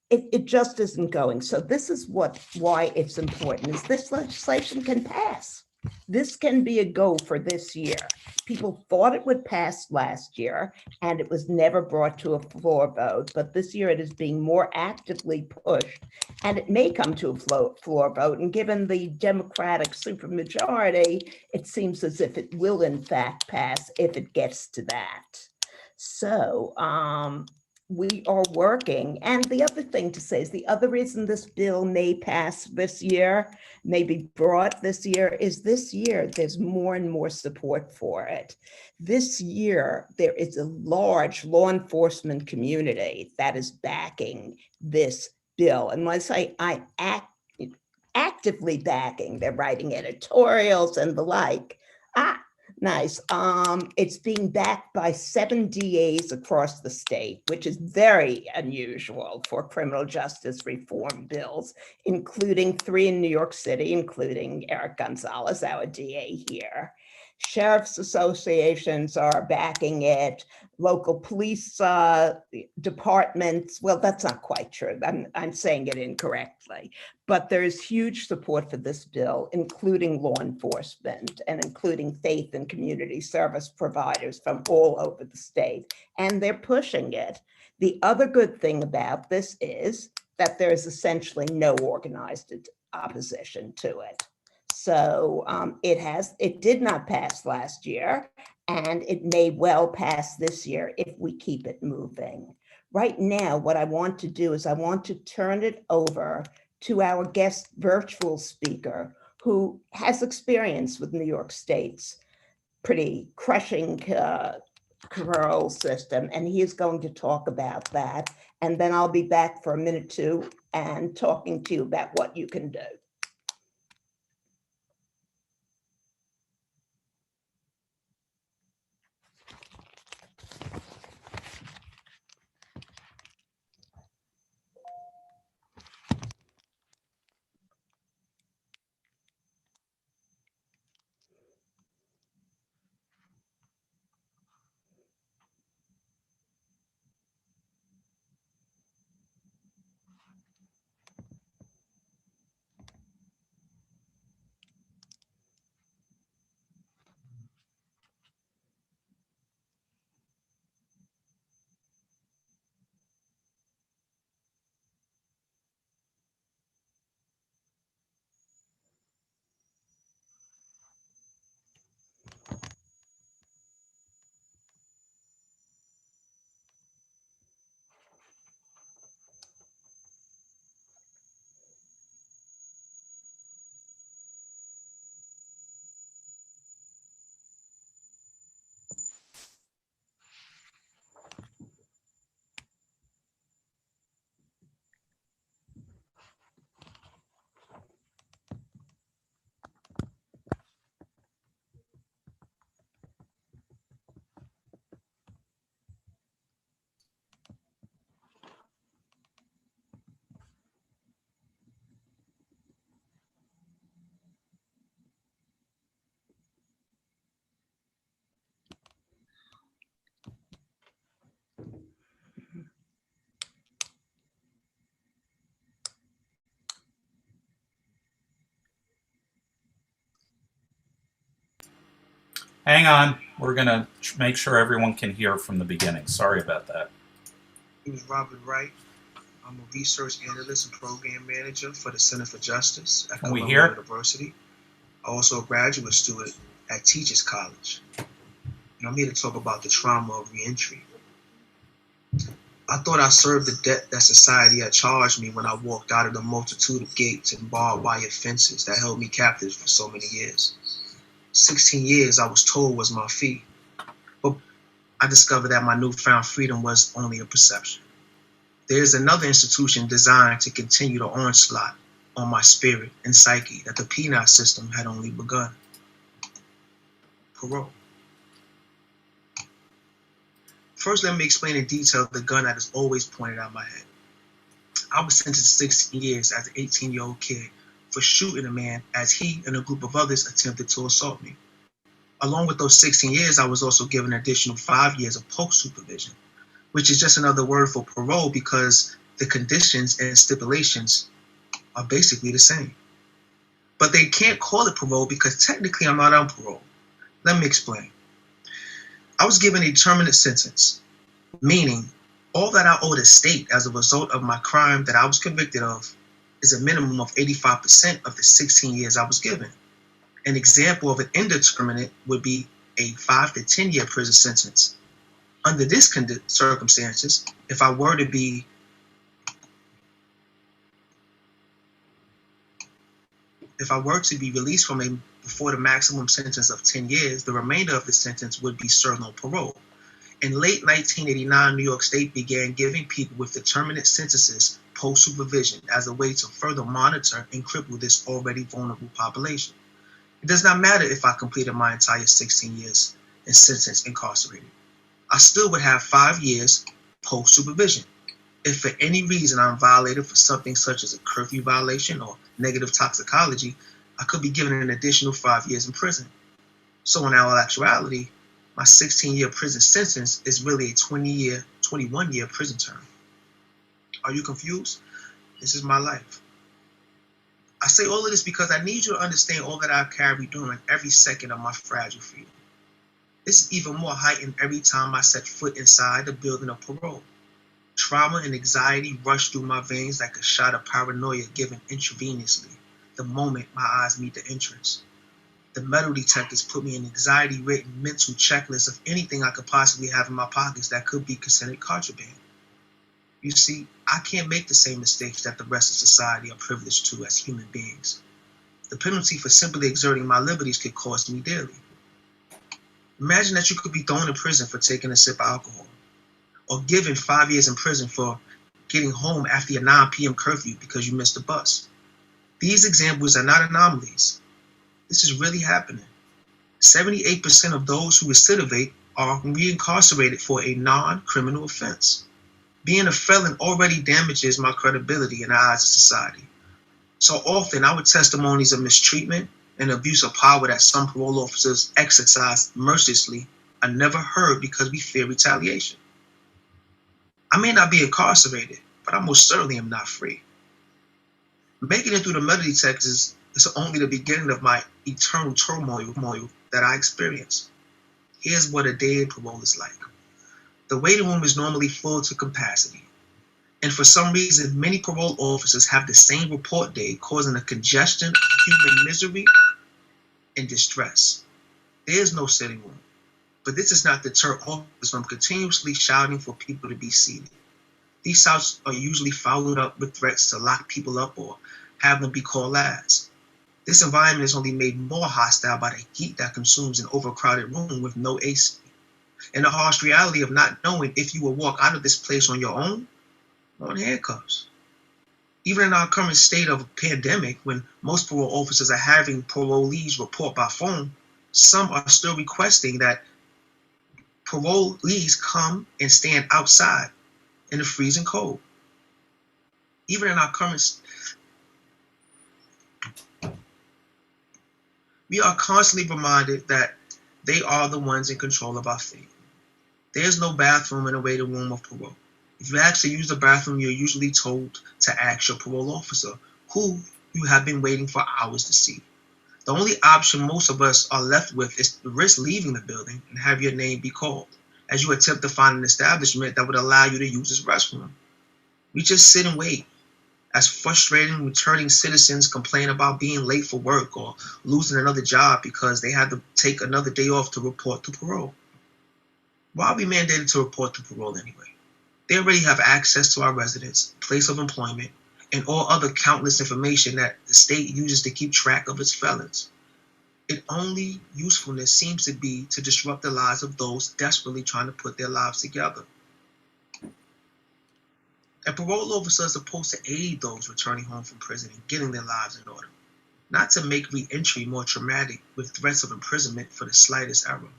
it just isn't going. So this is why it's important, is this legislation can pass. This can be a go for this year. People thought it would pass last year, and it was never brought to a floor vote, but this year it is being more actively pushed, and it may come to a floor vote. And given the Democratic supermajority, it seems as if it will in fact pass if it gets to that. So we are working. And the other thing to say is the other reason this bill may pass this year, may be brought this year, is this year there's more and more support for it. This year, there is a large law enforcement community that is backing this bill. And when I say actively backing, they're writing editorials and the like. Nice. It's being backed by 7 DAs across the state, which is very unusual for criminal justice reform bills, including 3 in New York City, including Eric Gonzalez, our DA here. Sheriff's associations are backing it. Local police departments, well, that's not quite true. I'm saying it incorrectly. But there is huge support for this bill, including law enforcement and including faith and community service providers from all over the state. And they're pushing it. The other good thing about this is that there is essentially no organized opposition to it. So it did not pass last year, and it may well pass this year if we keep it moving. Right now, what I want to do is I want to turn it over to our guest virtual speaker, who has experience with New York State's pretty crushing parole system, and he is going to talk about that. And then I'll be back for a minute or two and talking to you about what you can do. Hang on. We're going to make sure everyone can hear from the beginning. Sorry about that. My name is Robert Wright. I'm a research analyst and program manager for the Center for Justice at Can we Columbia hear? University. I'm also a graduate student at Teachers College. And I'm here to talk about the trauma of reentry. I thought I served the debt that society had charged me when I walked out of the multitude of gates and barbed wire fences that held me captive for so many years. 16 years I was told was my fee, but I discovered that my newfound freedom was only a perception. There is another institution designed to continue the onslaught on my spirit and psyche that the penal system had only begun. Parole. First, let me explain in detail the gun that is always pointed at my head. I was sentenced to 16 years as an 18-year-old kid for shooting a man as he and a group of others attempted to assault me. Along with those 16 years, I was also given an additional 5 years of post-supervision, which is just another word for parole because the conditions and stipulations are basically the same. But they can't call it parole because technically I'm not on parole. Let me explain. I was given a determinate sentence, meaning all that I owe the state as a result of my crime that I was convicted of is a minimum of 85% of the 16 years I was given. An example of an indeterminate would be a 5 to 10 year prison sentence. Under this circumstances, if I were to be released from before the maximum sentence of 10 years, the remainder of the sentence would be served on parole. In late 1989, New York State began giving people with determinate sentences post-supervision as a way to further monitor and cripple this already vulnerable population. It does not matter if I completed my entire 16 years in sentence incarcerated. I still would have 5 years post-supervision. If for any reason I'm violated for something such as a curfew violation or negative toxicology, I could be given an additional 5 years in prison. So in all actuality, my 16-year prison sentence is really a 21-year prison term. Are you confused? This is my life. I say all of this because I need you to understand all that I've carried during every second of my fragile freedom. This is even more heightened every time I set foot inside the building of parole. Trauma and anxiety rush through my veins like a shot of paranoia given intravenously the moment my eyes meet the entrance. The metal detectors put me in anxiety-ridden mental checklist of anything I could possibly have in my pockets that could be considered contraband. You see, I can't make the same mistakes that the rest of society are privileged to as human beings. The penalty for simply exerting my liberties could cost me dearly. Imagine that you could be thrown in prison for taking a sip of alcohol, or given 5 years in prison for getting home after your 9 p.m. curfew because you missed the bus. These examples are not anomalies. This is really happening. 78% of those who recidivate are reincarcerated for a non-criminal offense. Being a felon already damages my credibility in the eyes of society. So often, our testimonies of mistreatment and abuse of power that some parole officers exercise mercilessly are never heard because we fear retaliation. I may not be incarcerated, but I most certainly am not free. Making it through the metal detectors is only the beginning of my eternal turmoil that I experience. Here's what a day in parole is like. The waiting room is normally full to capacity. And for some reason, many parole officers have the same report day, causing a congestion of human misery and distress. There is no sitting room. But this does not deter officers from continuously shouting for people to be seated. These shouts are usually followed up with threats to lock people up or have them be called last. This environment is only made more hostile by the heat that consumes an overcrowded room with no AC, and the harsh reality of not knowing if you will walk out of this place on your own or in handcuffs. Even in our current state of a pandemic, when most parole officers are having parolees report by phone, some are still requesting that parolees come and stand outside in the freezing cold. Even in our current, we are constantly reminded that they are the ones in control of our fate. There's no bathroom in the waiting room of parole. If you ask to use the bathroom, you're usually told to ask your parole officer, who you have been waiting for hours to see. The only option most of us are left with is to risk leaving the building and have your name be called as you attempt to find an establishment that would allow you to use this restroom. We just sit and wait as frustrating returning citizens complain about being late for work or losing another job because they had to take another day off to report to parole. Why are we mandated to report to parole anyway? They already have access to our residence, place of employment, and all other countless information that the state uses to keep track of its felons. Its only usefulness seems to be to disrupt the lives of those desperately trying to put their lives together. A parole officer is supposed to aid those returning home from prison and getting their lives in order, not to make re-entry more traumatic with threats of imprisonment for the slightest error.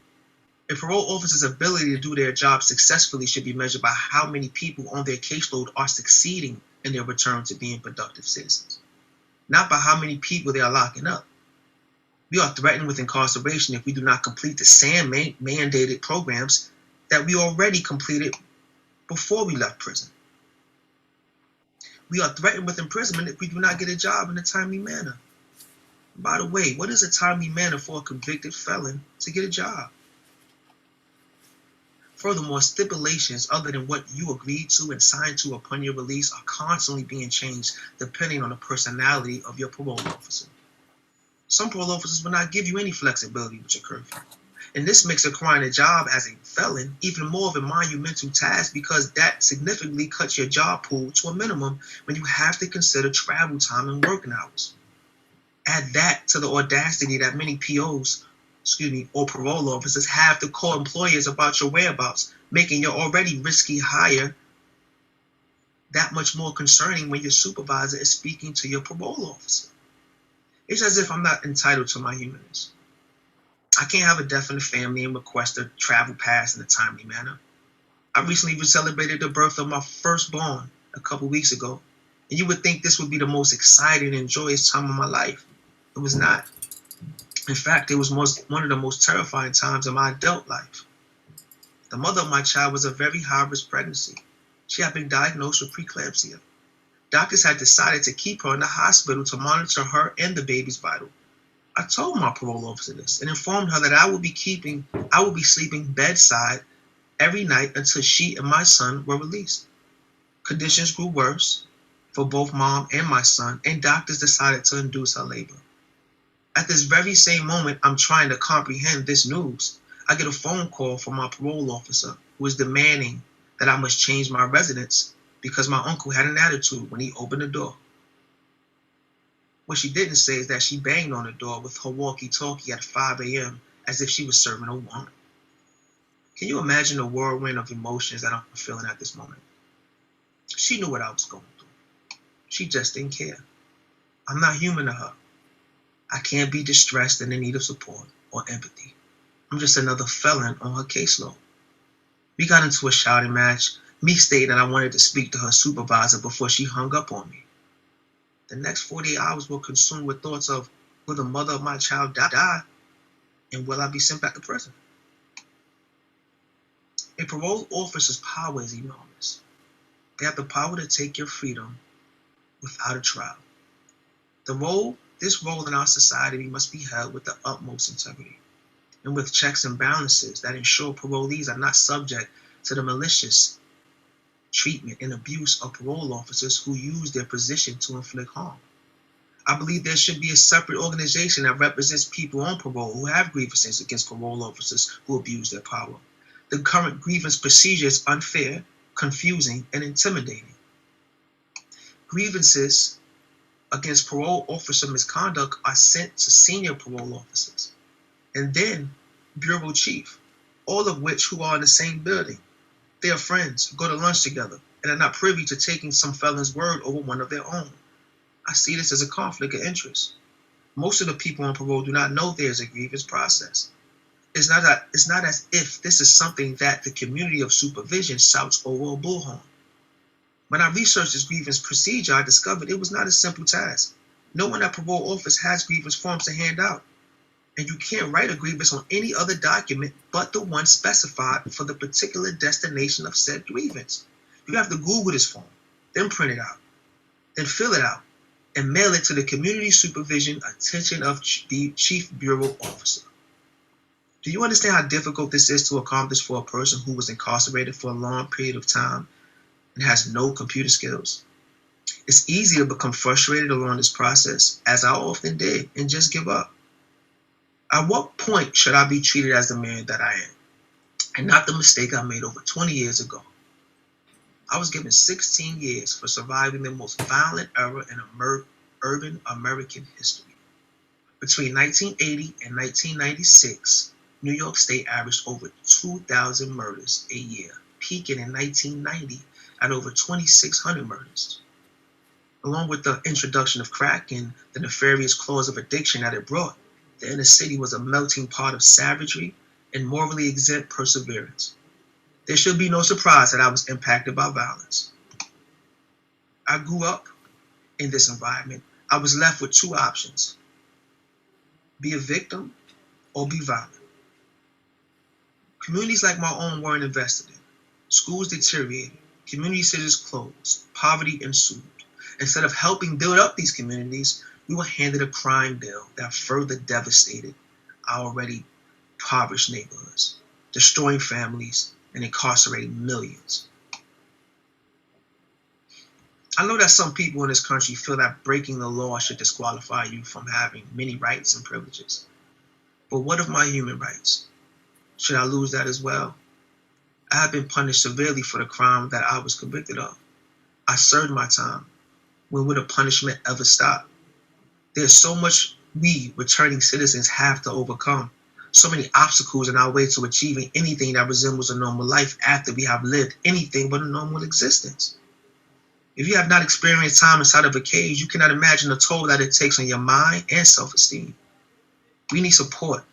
A parole officer's ability to do their job successfully should be measured by how many people on their caseload are succeeding in their return to being productive citizens, not by how many people they are locking up. We are threatened with incarceration if we do not complete the SAM mandated programs that we already completed before we left prison. We are threatened with imprisonment if we do not get a job in a timely manner. By the way, what is a timely manner for a convicted felon to get a job? Furthermore, stipulations other than what you agreed to and signed to upon your release are constantly being changed depending on the personality of your parole officer. Some parole officers will not give you any flexibility with your curfew. And this makes acquiring a job as a felon even more of a monumental task because that significantly cuts your job pool to a minimum when you have to consider travel time and working hours. Add that to the audacity that many POs, or parole officers have to call employers about your whereabouts, making your already risky hire that much more concerning when your supervisor is speaking to your parole officer. It's as if I'm not entitled to my humanness. I can't have a death in the family and request a travel pass in a timely manner. I recently celebrated the birth of my firstborn a couple weeks ago, and you would think this would be the most exciting and joyous time of my life. It was not. In fact, it was one of the most terrifying times of my adult life. The mother of my child was a very high-risk pregnancy. She had been diagnosed with preeclampsia. Doctors had decided to keep her in the hospital to monitor her and the baby's vital. I told my parole officer this and informed her that I would be sleeping bedside every night until she and my son were released. Conditions grew worse for both mom and my son, and doctors decided to induce her labor. At this very same moment I'm trying to comprehend this news, I get a phone call from my parole officer who is demanding that I must change my residence because my uncle had an attitude when he opened the door. What she didn't say is that she banged on the door with her walkie-talkie at 5 a.m. as if she was serving a warrant. Can you imagine the whirlwind of emotions that I'm feeling at this moment? She knew what I was going through. She just didn't care. I'm not human to her. I can't be distressed and in need of support or empathy. I'm just another felon on her caseload. We got into a shouting match, me stating that I wanted to speak to her supervisor before she hung up on me. The next 48 hours were consumed with thoughts of, will the mother of my child die? And will I be sent back to prison? A parole officer's power is enormous. They have the power to take your freedom without a trial. This role in our society must be held with the utmost integrity and with checks and balances that ensure parolees are not subject to the malicious treatment and abuse of parole officers who use their position to inflict harm. I believe there should be a separate organization that represents people on parole who have grievances against parole officers who abuse their power. The current grievance procedure is unfair, confusing, and intimidating. Grievances against parole officer misconduct are sent to senior parole officers and then bureau chief, all of which who are in the same building. They are friends, go to lunch together, and are not privy to taking some felon's word over one of their own. I see this as a conflict of interest. Most of the people on parole do not know there is a grievance process. It's not as if this is something that the community of supervision shouts over a bullhorn. When I researched this grievance procedure, I discovered it was not a simple task. No one at parole office has grievance forms to hand out, and you can't write a grievance on any other document but the one specified for the particular destination of said grievance. You have to Google this form, then print it out, then fill it out, and mail it to the Community Supervision attention of the Chief Bureau Officer. Do you understand how difficult this is to accomplish for a person who was incarcerated for a long period of time and has no computer skills? It's easy to become frustrated along this process, as I often did, and just give up. At what point should I be treated as the man that I am, and not the mistake I made over 20 years ago? I was given 16 years for surviving the most violent era in urban American history. Between 1980 and 1996, New York State averaged over 2,000 murders a year, peaking in 1990 at over 2,600 murders. Along with the introduction of crack and the nefarious clause of addiction that it brought, the inner city was a melting pot of savagery and morally exempt perseverance. There should be no surprise that I was impacted by violence. I grew up in this environment. I was left with two options: be a victim or be violent. Communities like my own weren't invested in. Schools deteriorated, community centers closed, poverty ensued. Instead of helping build up these communities, we were handed a crime bill that further devastated our already impoverished neighborhoods, destroying families and incarcerating millions. I know that some people in this country feel that breaking the law should disqualify you from having many rights and privileges. But what of my human rights? Should I lose that as well? I have been punished severely for the crime that I was convicted of. I served my time. When will the punishment ever stop? There's so much we returning citizens have to overcome. So many obstacles in our way to achieving anything that resembles a normal life after we have lived anything but a normal existence. If you have not experienced time inside of a cage, you cannot imagine the toll that it takes on your mind and self-esteem. We need support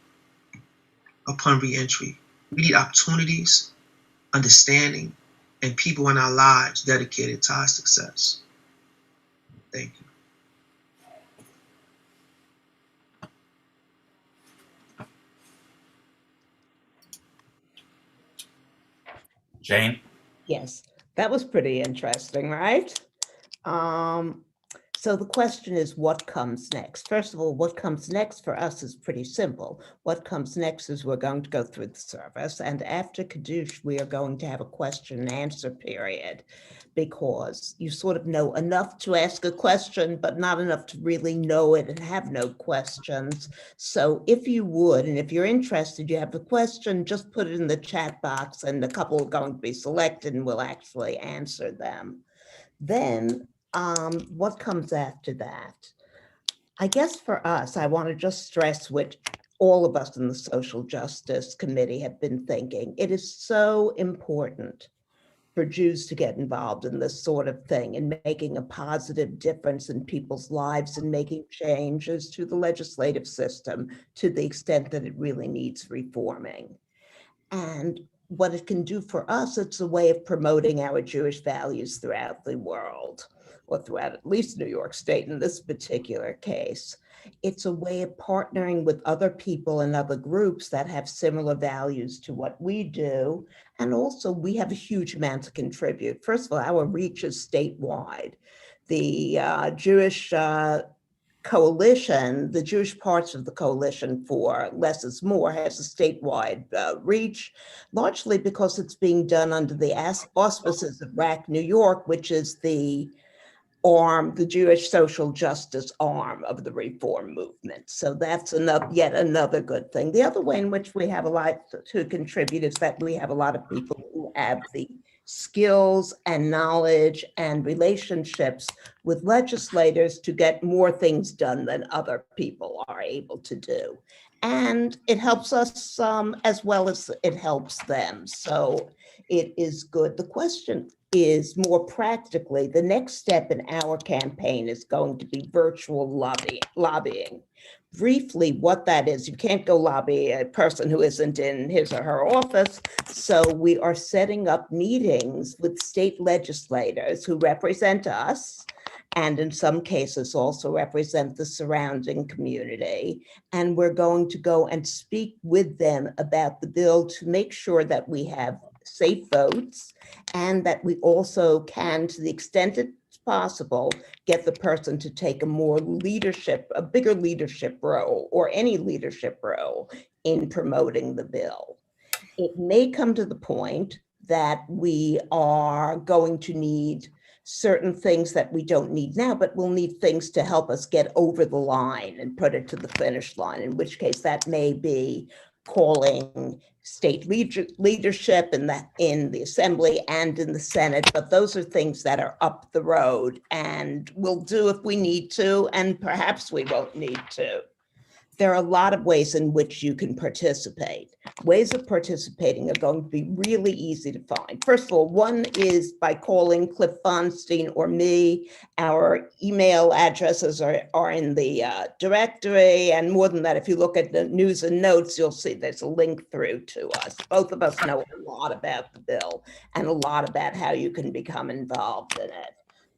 upon re-entry. We need opportunities, understanding, and people in our lives dedicated to our success. Thank you. Jane? Yes, that was pretty interesting, right? So the question is, what comes next? First of all, what comes next for us is pretty simple. What comes next is we're going to go through the service, and after Kiddush, we are going to have a question and answer period, because you sort of know enough to ask a question, but not enough to really know it and have no questions. So if you would, and if you're interested, you have a question, just put it in the chat box, and a couple are going to be selected and we'll actually answer them. Then what comes after that? I guess for us, I want to just stress what all of us in the Social Justice Committee have been thinking. It is so important for Jews to get involved in this sort of thing and making a positive difference in people's lives and making changes to the legislative system to the extent that it really needs reforming. And what it can do for us, it's a way of promoting our Jewish values throughout the world, or throughout at least New York State in this particular case. It's a way of partnering with other people and other groups that have similar values to what we do. And also we have a huge amount to contribute. First of all, our reach is statewide. The Jewish coalition, the Jewish parts of the coalition for Less is More has a statewide reach, largely because it's being done under the auspices of RAC New York, which is the arm, the Jewish social justice arm of the reform movement. So that's yet another good thing. The other way in which we have a lot to contribute is that we have a lot of people who have the skills and knowledge and relationships with legislators to get more things done than other people are able to do. And it helps us as well as it helps them. So it is good. The question is, more practically, the next step in our campaign is going to be virtual lobbying. Briefly, what that is, you can't go lobby a person who isn't in his or her office. So we are setting up meetings with state legislators who represent us, and in some cases also represent the surrounding community. And we're going to go and speak with them about the bill to make sure that we have safe votes, and that we also can, to the extent it's possible, get the person to take a bigger leadership role, or any leadership role in promoting the bill. It may come to the point that we are going to need certain things that we don't need now, but we'll need things to help us get over the line and put it to the finish line, in which case that may be calling state leadership in the Assembly and in the Senate, but those are things that are up the road and we'll do if we need to, and perhaps we won't need to. There are a lot of ways in which you can participate. Ways of participating are going to be really easy to find. First of all, one is by calling Cliff Fonstein or me. Our email addresses are in the directory. And more than that, if you look at the news and notes, you'll see there's a link through to us. Both of us know a lot about the bill and a lot about how you can become involved in it.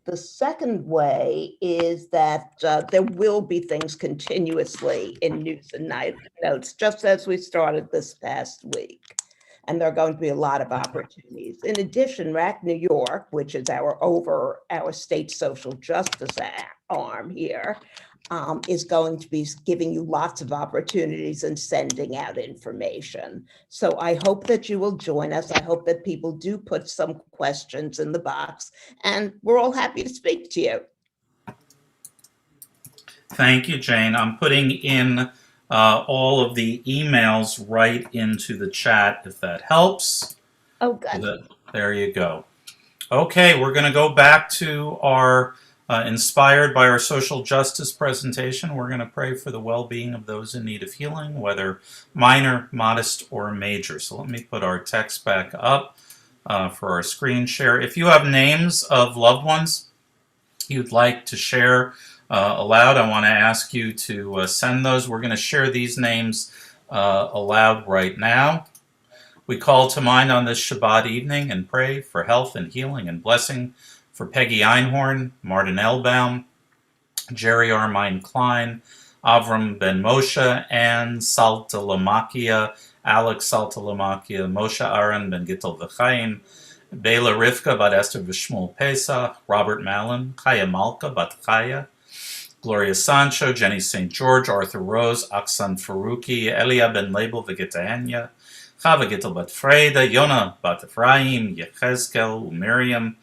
The second way is that there will be things continuously in news and notes, just as we started this past week. And there are going to be a lot of opportunities. In addition, RAC New York, which is our state social justice arm here, is going to be giving you lots of opportunities and sending out information. So I hope that you will join us. I hope that people do put some questions in the box, and we're all happy to speak to you. Thank you, Jane. I'm putting in all of the emails right into the chat, if that helps. Oh, good. There you go. Okay, we're going to go back to our inspired by our social justice presentation. We're going to pray for the well-being of those in need of healing, whether minor, modest, or major. So let me put our text back up for our screen share. If you have names of loved ones you'd like to share aloud, I want to ask you to send those. We're going to share these names aloud right now. We call to mind on this Shabbat evening and pray for health and healing and blessing for Peggy Einhorn, Martin Elbaum, Jerry Armine Klein, Avram Ben Moshe, Ann Saltalamakia, Alex Saltalamakia, Moshe Aaron Ben Gittel V'chaim, Bela Rivka Bat Esther V'Shmuel Pesach, Robert Mallon, Chaya Malka Bat Chaya, Gloria Sancho, Jenny St. George, Arthur Rose, Aksan Faruqi, Elia Ben Label V'Gitahenya, Chava Gittel Bat Freda, Yona Bat Ephraim, Yechezkel, Miriam,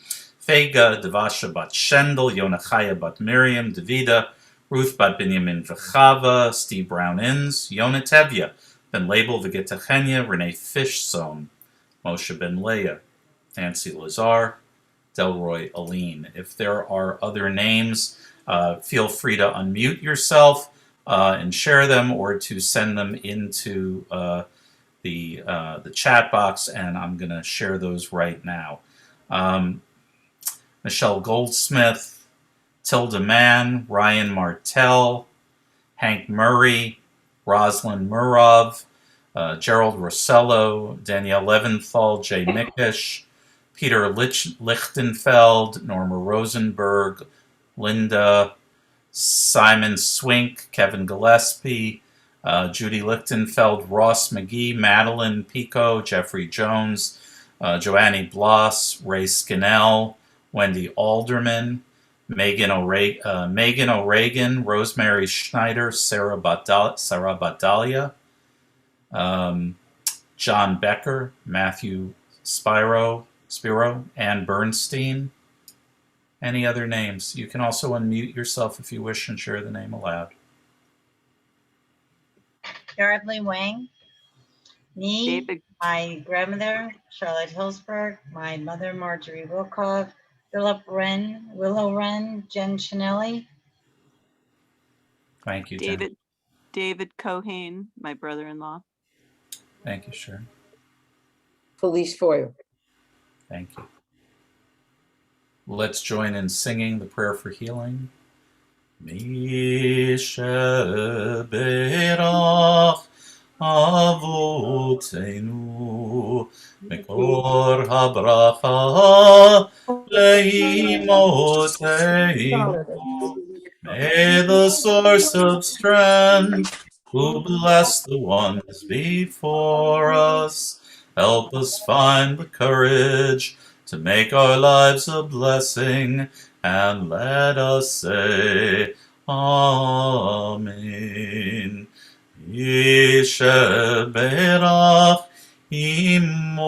Fega, Devasha Bat Shendel, Yona Chaya Bat Miriam, Davida, Ruth Bat Binyamin V'Chava, Steve Brown Inns, Yona Tevya, Ben Label V'Gitachenya, Renee Fishzone, Moshe Ben Leah, Nancy Lazar, Delroy Aline. If there are other names, feel free to unmute yourself and share them, or to send them into the chat box, and I'm going to share those right now. Michelle Goldsmith, Tilda Mann, Ryan Martell, Hank Murray, Rosalind Murov, Gerald Rossello, Danielle Leventhal, Jay Mickish, Peter Lichtenfeld, Norma Rosenberg, Linda, Simon Swink, Kevin Gillespie, Judy Lichtenfeld, Ross McGee, Madeline Pico, Jeffrey Jones, Joanne Bloss, Ray Skinnell, Wendy Alderman, Megan O'Regan, Rosemary Schneider, Sarah Badalia, John Becker, Matthew Spiro, Ann Bernstein. Any other names? You can also unmute yourself if you wish and share the name aloud. Yardley Wang, me, David. My grandmother, Charlotte Hillsberg, my mother, Marjorie Wilcock, Philip Wren, Willow Wren, Jen Chinelli. Thank you, Jen. David Cohane, my brother-in-law. Thank you, Sharon. Felice Foyer. Thank you. Let's join in singing the prayer for healing. Misheberach Avotenu Mekor habracha leimotenu. May the source of strength, who bless the ones before us, help us find the courage to make our lives a blessing and let us say, Amen. Yisheberach imotaynu,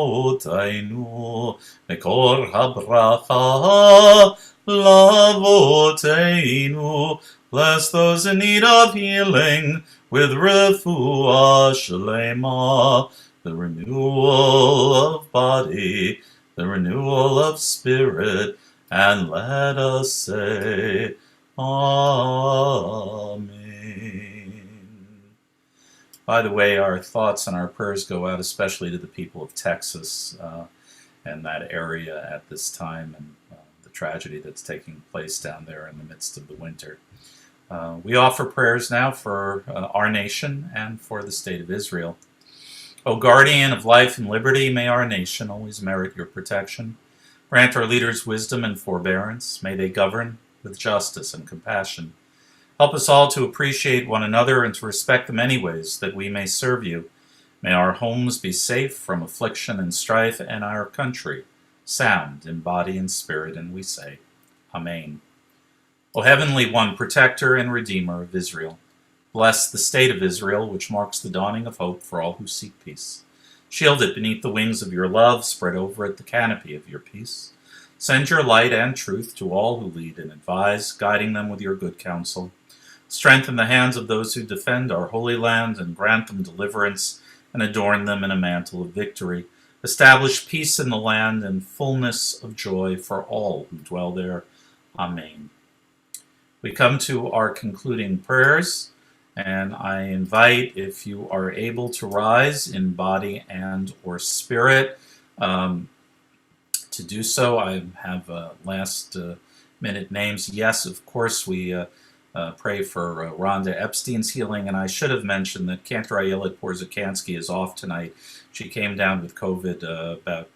מקור הברכה לאבותינו. Bless those in need of healing with refuah shlema, the renewal of body, the renewal of spirit, and let us say, Amen. By the way, our thoughts and our prayers go out especially to the people of Texas and that area at this time, and the tragedy that's taking place down there in the midst of the winter. We offer prayers now for our nation and for the state of Israel. O guardian of life and liberty, may our nation always merit your protection. Grant our leaders wisdom and forbearance. May they govern with justice and compassion. Help us all to appreciate one another and to respect the many ways that we may serve you. May our homes be safe from affliction and strife, and our country sound in body and spirit, and we say, Amen. O Heavenly One, protector and redeemer of Israel, bless the state of Israel, which marks the dawning of hope for all who seek peace. Shield it beneath the wings of your love, spread over it the canopy of your peace. Send your light and truth to all who lead and advise, guiding them with your good counsel. Strengthen the hands of those who defend our holy land, and grant them deliverance, and adorn them in a mantle of victory. Establish peace in the land and fullness of joy for all who dwell there. Amen. We come to our concluding prayers, and I invite, if you are able to rise in body and or spirit, to do so. I have last minute names. Yes, of course, we pray for Rhonda Epstein's healing, and I should have mentioned that Cantor Ayelet Porzakansky is off tonight. She came down with COVID about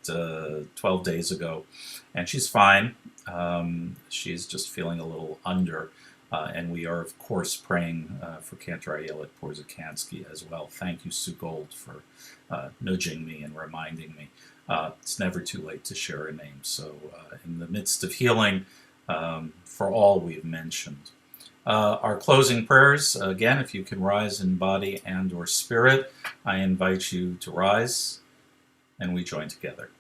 12 days ago, and she's fine. She's just feeling a little under, and we are, of course, praying for Cantor Ayelet Porzakansky as well. Thank you, Sue Gold, for nudging me and reminding me. It's never too late to share a name. So in the midst of healing, for all we've mentioned. Our closing prayers, again, if you can rise in body and or spirit, I invite you to rise, and we join together.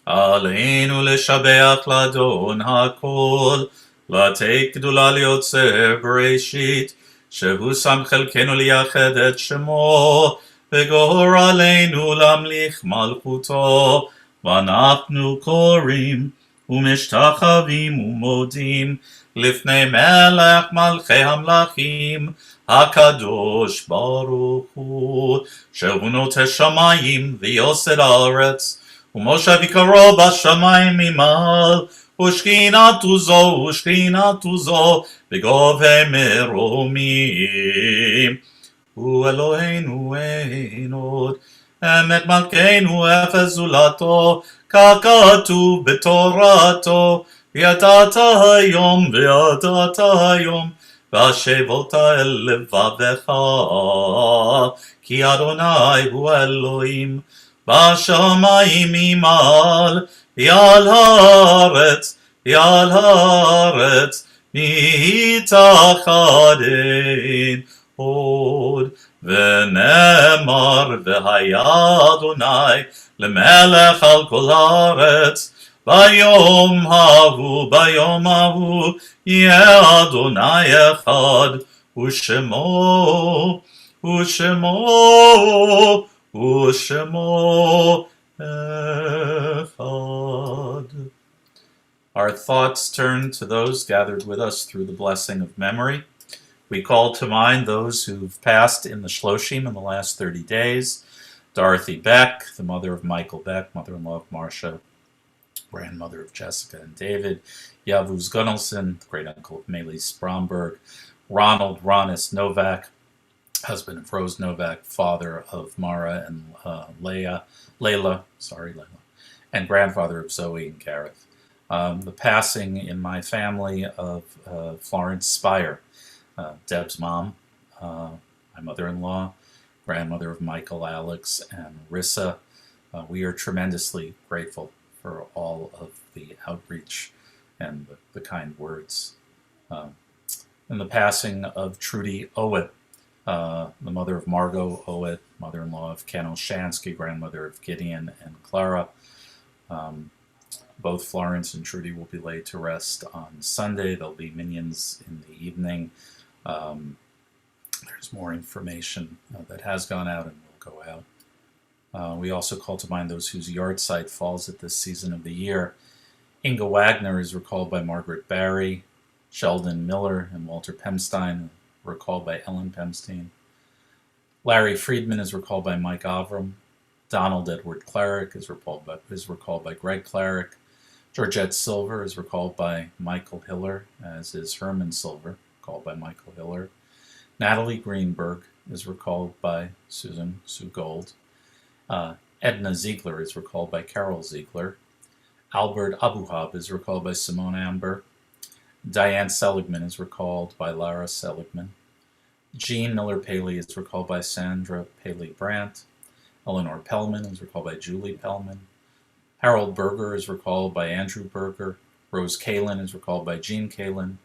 Aleinu leshabeach ladon hakol, לתת גדולה ליוצר בראשית, שהוא שם חלקנו לייחד את שמו, וגורלנו להמליך מלכותו, ואנחנו קוראים ומשתחווים ומודים לפני מלך מלכי המלכים, הקדוש ברוך הוא, שהוא נוטה שמיים ויוסד הארץ, ומושב יקרו בשמיים ממעל, ושכינתו זו בגובה מרומים. הוא אלוהינו אין עוד, אמת מלכנו אפס זולתו, ככתוב בתורתו, וידעת היום, והשבת אל לבבך, כי אדוני הוא אלוהים, בשמיים ממעל, ועל הארץ מתחת אין עוד. ונאמר, והיה אדוני למלך על כל הארץ, ביום ההוא יהיה אדוני אחד, ושמו echad. Our thoughts turn to those gathered with us through the blessing of memory. We call to mind those who've passed in the Shloshim in the last 30 days. Dorothy Beck, the mother of Michael Beck, mother-in-law of Marcia, grandmother of Jessica and David. Yavuz Gunnelson, the great-uncle of Melis Bromberg. Ronald Ronis Novak, husband of Rose Novak, father of Mara and Layla, and grandfather of Zoe and Gareth. The passing in my family of Florence Spire, Deb's mom, my mother-in-law, grandmother of Michael, Alex, and Rissa. We are tremendously grateful for all of the outreach and the kind words. And the passing of Trudy Owit, the mother of Margot Owit, mother-in-law of Ken Olshansky, grandmother of Gideon and Clara. Both Florence and Trudy will be laid to rest on Sunday. There'll be minions in the evening. There's more information that has gone out and will go out. We also call to mind those whose yard site falls at this season of the year. Inga Wagner is recalled by Margaret Barry. Sheldon Miller and Walter Pemstein recalled by Ellen Pemstein. Larry Friedman is recalled by Mike Avram. Donald Edward Clarick is recalled by Greg Clarick. Georgette Silver is recalled by Michael Hiller, as is Herman Silver, called by Michael Hiller. Natalie Greenberg is recalled by Susan Sue Gold. Edna Ziegler is recalled by Carol Ziegler. Albert Abuhab is recalled by Simone Amber. Diane Seligman is recalled by Lara Seligman. Jean Miller Paley is recalled by Sandra Paley Brandt. Eleanor Pellman is recalled by Julie Pellman. Harold Berger is recalled by Andrew Berger. Rose Kalin is recalled by Jean Kalin.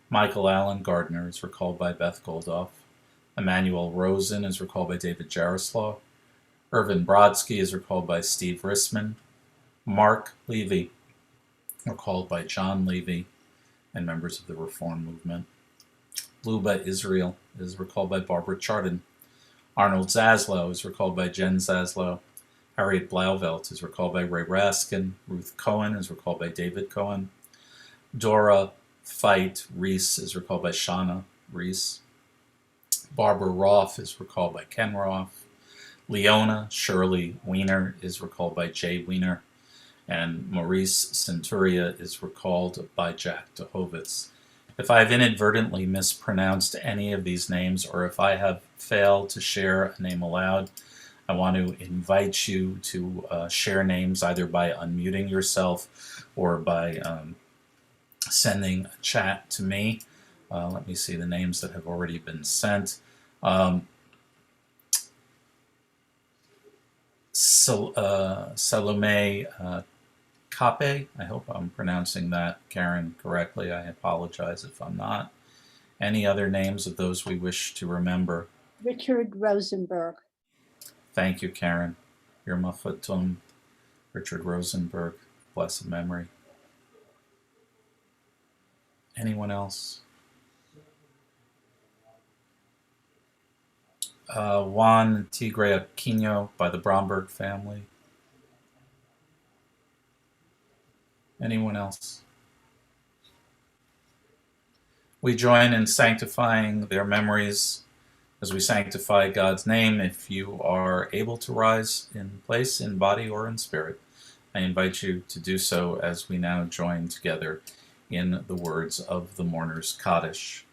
Michael Allen Gardner is recalled by Beth Goldoff. Emmanuel Rosen is recalled by David Jarislaw. Irvin Brodsky is recalled by Steve Rissman. Mark Levy, recalled by John Levy and members of the Reform Movement. Luba Israel is recalled by Barbara Chardon. Arnold Zaslow is recalled by Jen Zaslow. Harriet Blauvelt is recalled by Ray Raskin. Ruth Cohen is recalled by David Cohen. Dora Feit Reese is recalled by Shauna Reese. Barbara Roth is recalled by Ken Roth. Leona Shirley Weiner is recalled by Jay Weiner. And Maurice Centuria is recalled by Jack DeHovitz. If I've inadvertently mispronounced any of these names, or if I have failed to share a name aloud, I want to invite you to share names either by unmuting yourself or by sending a chat to me. Let me see the names that have already been sent. Salome Kape, I hope I'm pronouncing that, Karen, correctly. I apologize if I'm not. Any other names of those we wish to remember? Richard Rosenberg. Thank you, Karen. Your Mafatum, Richard Rosenberg, blessed memory. Anyone else? Juan Tigre Aquino by the Bromberg family. Anyone else? We join in sanctifying their memories as we sanctify God's name. If you are able to rise in place, in body or in spirit, I invite you to do so as we now join together in the words of the mourner's Kaddish.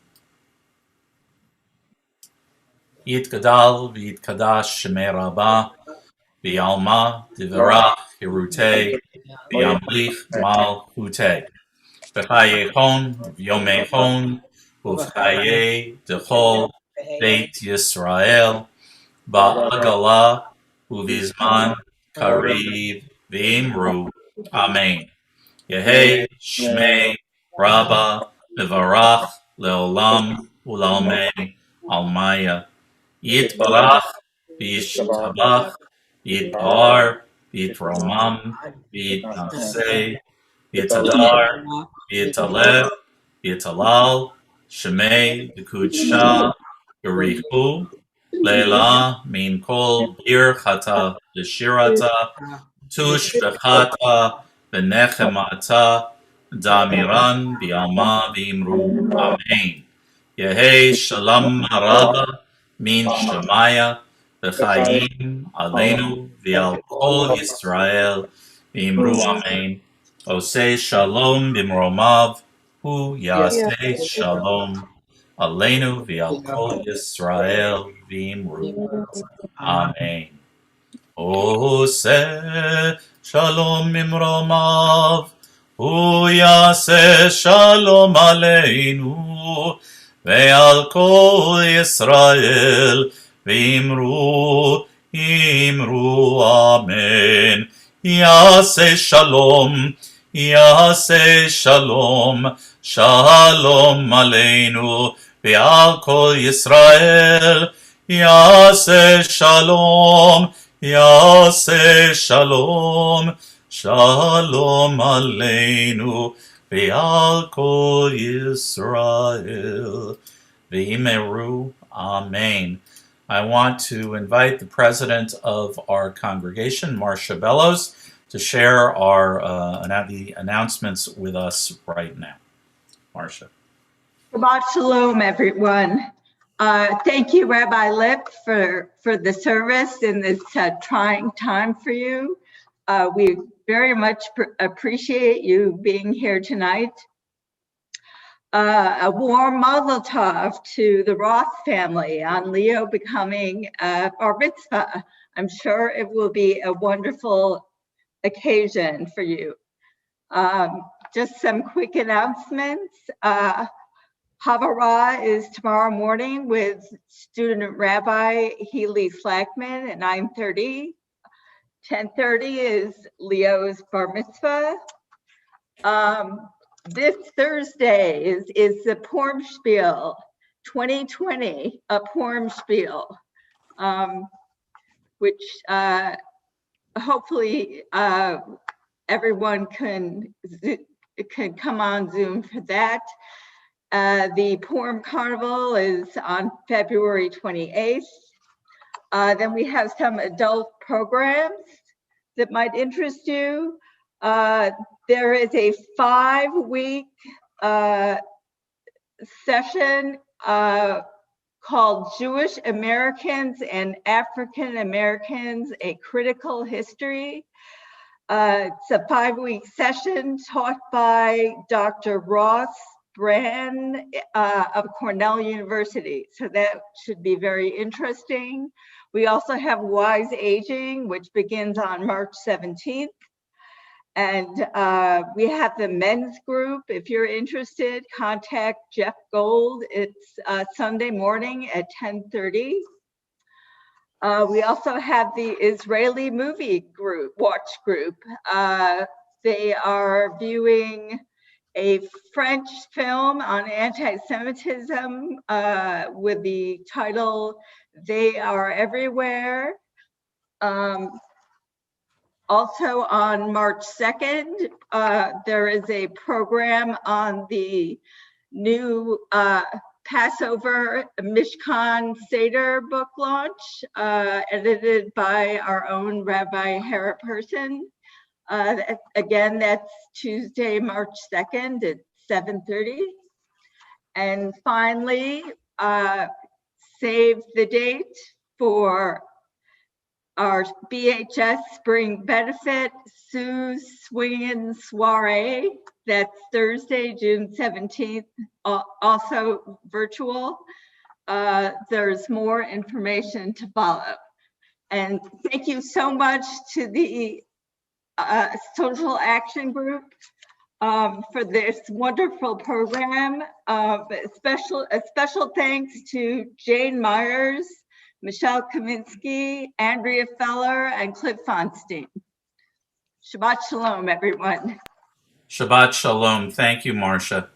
Yitgadal v'yitkadash shemei Rabbah v'yalma divarach hirutei v'yamlich malchutei v'chayehon v'yomehon uv'chayei dechol Beit Yisrael ba'agala uvizman kariv v'imru Amen. Yehei shmei Rabbah v'varach leolam ulalmei almaya Yitbarach v'yishtabach Yitbar v'yitromam v'yitnaseh v'yitadar v'yitalev v'yitalal Shemei v'kudsha Yerichu Leila min kol birchata v'shirata tush v'chata v'nechemata damiran v'alma v'imru Amen. Yehei shalom Rabbah min Shemaya v'chayim aleinu v'al kol Yisrael v'imru Amen. Osei shalom b'mromav hu yaseh shalom aleinu v'al kol Yisrael v'imru Amen. Oseh shalom b'mromav hu yaseh shalom aleinu ve'al kol Yisrael v'imru imru Amen. Yaseh shalom יעשה שלום, שלום עלינו ועל כל ישראל. יעשה שלום, יעשה שלום, שלום עלינו ועל כל ישראל. V'imeru, Amen. I want to invite the president of our congregation, Marcia Bellows, to share the announcements with us right now. Marcia. Shabbat Shalom, everyone. Thank you, Rabbi Lip, for the service in this trying time for you. We very much appreciate you being here tonight. A warm mazel tov to the Roth family on Leo becoming bar mitzvah. I'm sure it will be a wonderful occasion for you. Just some quick announcements. Havara is tomorrow morning with student Rabbi Healy Slackman at 9:30. 10:30 is Leo's bar mitzvah. This Thursday is the Purim Spiel 2020, a Purim Spiel, which hopefully everyone can come on Zoom for that. The Purim Carnival is on February 28th. Then we have some adult programs that might interest you. There is a 5-week session called Jewish Americans and African Americans, A Critical History. It's a 5-week session taught by Dr. Ross Brand of Cornell University. So that should be very interesting. We also have Wise Aging, which begins on March 17th. And we have the men's group. If you're interested, contact Jeff Gold. It's Sunday morning at 10:30. We also have the Israeli movie group, watch group. They are viewing a French film on anti-Semitism with the title, They Are Everywhere. Also on March 2nd, there is a program on the new Passover Mishkan Seder book launch, edited by our own Rabbi Hera Person. Again, that's Tuesday, March 2nd at 7:30. And finally, save the date for our BHS Spring Benefit Sue's Swingin' Soiree. That's Thursday, June 17th, also virtual. There's more information to follow. And thank you so much to the Social Action Group for this wonderful program. A special thanks to Jane Myers, Michelle Kaminsky, Andrea Feller, and Cliff Fonstein. Shabbat Shalom, everyone. Shabbat Shalom. Thank you, Marcia.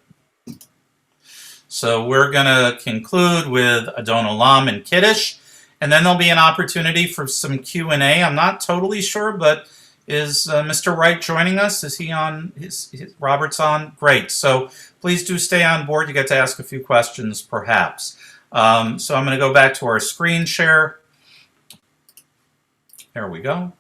So we're going to conclude with Adon Olam and Kiddush, and then there'll be an opportunity for some Q&A. I'm not totally sure, but is Mr. Wright joining us? Is he on? Robert's on? Great. So please do stay on board. You get to ask a few questions, perhaps. So I'm going to go back to our screen share. There we go.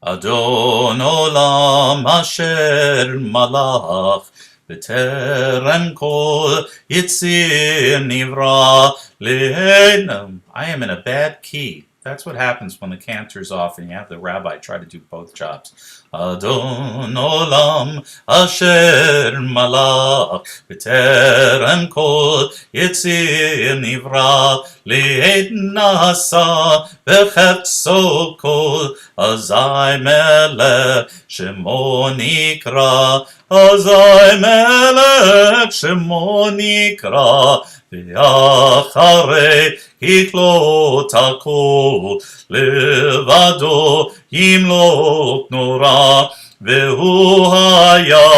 Adon Olam Asher Malach B'terem Kol Yitzir Nivra Le'enam. I am in a bad key. That's what happens when the cantor's off and you have the rabbi try to do both jobs. Adon Olam Asher Malach B'terem Kol Yitzir Nivra Le'nasa V'chetzo Kol Azai Melech Shemo Nikra Azai Melech Shemo Nikra V'acharei Kiklot HaKol Levado Yimlok Nora והוא היה,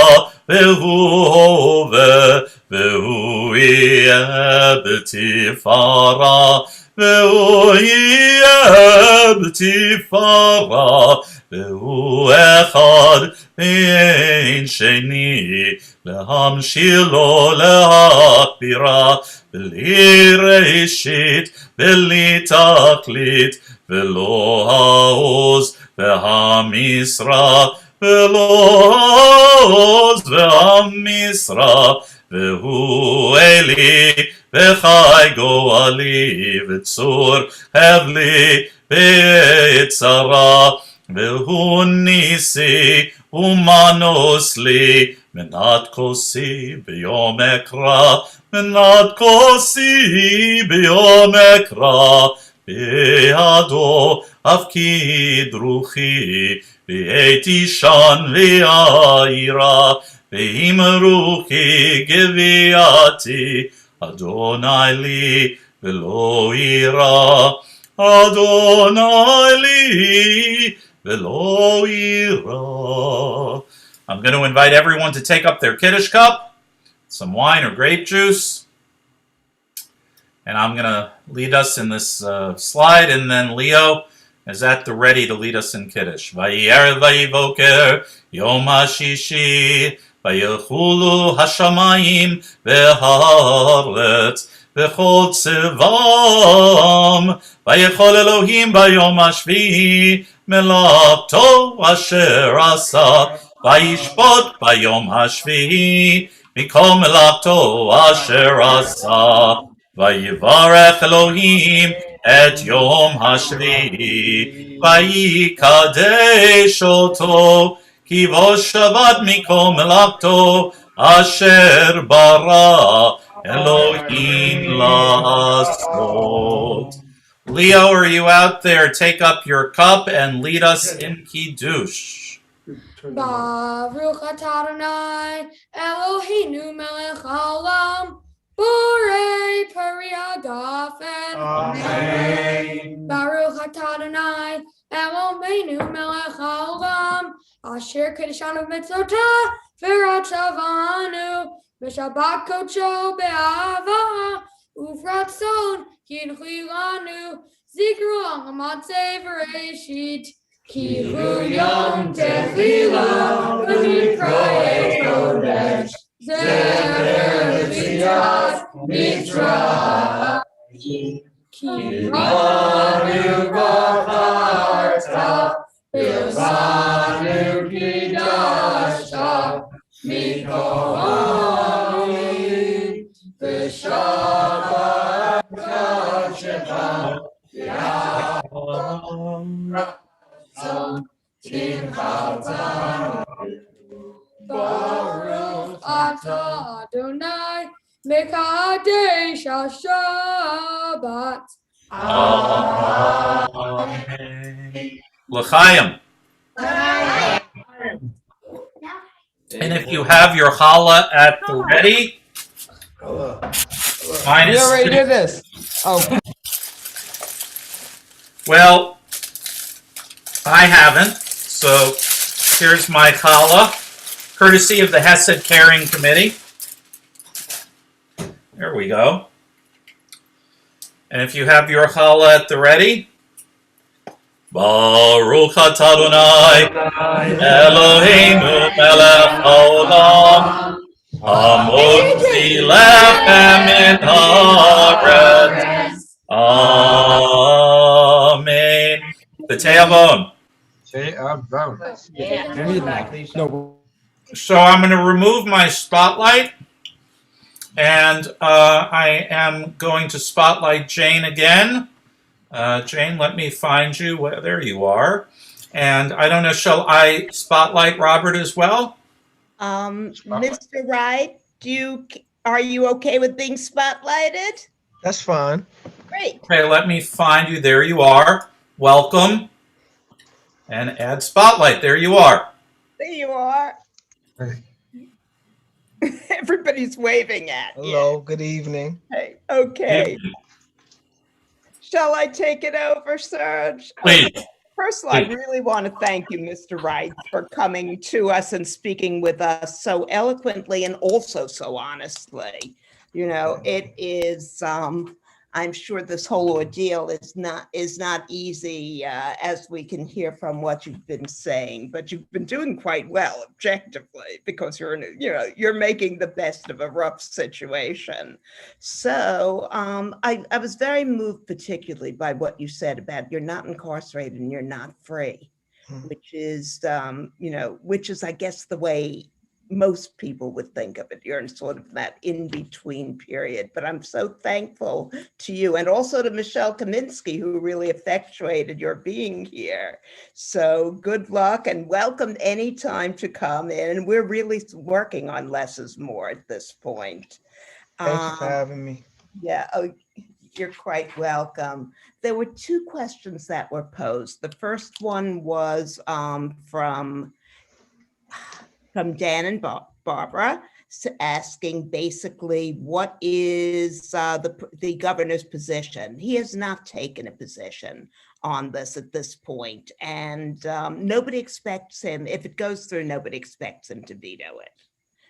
והוא הווה, והוא יהיה בתפארה, והוא יהיה בתפארה, והוא אחד ואין שני, להמשיל לו להכבירה, בלי ראשית, בלי תכלית, ולא העוז והמשרה, ולא העוז והמשרה, והוא אלי וחי גואלי, וצור הבלי בצרה, והוא ניסי ומנוס לי, מנת כוסי ביום אקרא, מנת כוסי ביום אקרא, בידו הפקיד רוחי, ועת אישן ויעירה, ואמרו כי גביעתי, אדוני לי ולא יירא, אדוני לי ולא יירא. I'm going to invite everyone to take up their Kiddush cup, some wine or grape juice, and I'm going to lead us in this slide, and then Leo is at the ready to lead us in Kiddush. Vayerev vayivoker yom hashishi, vayechulu hashamayim v'haaretz v'chol tzivam, vayechol Elohim bayom hashvi'i melachto asher asa, vayishpot bayom hashvi'i mikol melachto asher asa, vayivarech Elohim et yom hashvi'i, vayikadesh oto, ki vo Shabbat mikol melachto asher bara Elohim la'asot. Leo, are you out there? Take up your cup and lead us in Kiddush. Baruch atah Adonai Eloheinu melech haolam, borei peri hagafen. Amen. Baruch atah Adonai Eloheinu melech haolam, asher kedeshanu b'mitzvotah v'ratzavanu b'shabbat kodsho be'ahava ufratzon kinchilanu zikru al-hamatzei v'reishit ki hu yom tefila v'mikrayei kodesh zecher v'tzias mitzrayim ki ranu b'charta v'zanu kidashta mikol ha'olim v'shabbat kashecha Ratzon Tinchata. Baruch atah Adonai Mekadesh HaShabbat. Amen. L'chaim. And if you have your challah at the ready, mine We is already did this. Oh, well, I haven't. So here's my challah, courtesy of the Hesed Caring Committee. There we go. And if you have your challah at the ready, Baruch atah Adonai Eloheinu melech haolam, hamotzi lechem min haaretz. Amen. The Te'avon. no. So I'm going to remove my spotlight, and I am going to spotlight Jane again. Jane, let me find you. There you are. And I don't know, shall I spotlight Robert as well? Mr. Wright, are you okay with being spotlighted? That's fine. Great. Okay, let me find you. There you are. Welcome. And add spotlight. There you are. There you are. Everybody's waving at you. Hello, good evening. Hey, okay. Shall I take it over, Serge? Please. First of all, I really want to thank you, Mr. Wright, for coming to us and speaking with us so eloquently and also so honestly. You know, it is, I'm sure this whole ordeal is not easy, as we can hear from what you've been saying, but you've been doing quite well objectively because you're making the best of a rough situation. So I was very moved particularly by what you said about you're not incarcerated and you're not free, which is, I guess, the way most people would think of it. You're in sort of that in-between period. But I'm so thankful to you and also to Michelle Kaminsky, who really effectuated your being here. So good luck and welcome anytime to come in. We're really working on less is more at this point. Thank you for having me. Yeah, oh, you're quite welcome. There were two questions that were posed. The first one was from Dan and Barbara, asking basically what is the governor's position. He has not taken a position on this at this point, and nobody expects him, if it goes through, nobody expects him to veto it.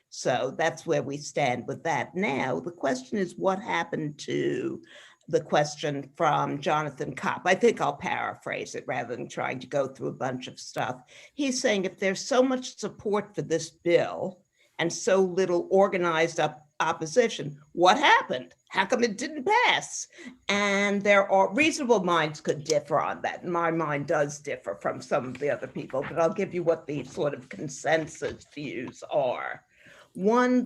So that's where we stand with that. Now, the question is what happened to the question from Jonathan Kopp. I think I'll paraphrase it rather than trying to go through a bunch of stuff. He's saying if there's so much support for this bill and so little organized opposition, what happened? How come it didn't pass? And there are reasonable minds could differ on that. My mind does differ from some of the other people, but I'll give you what the sort of consensus views are. One,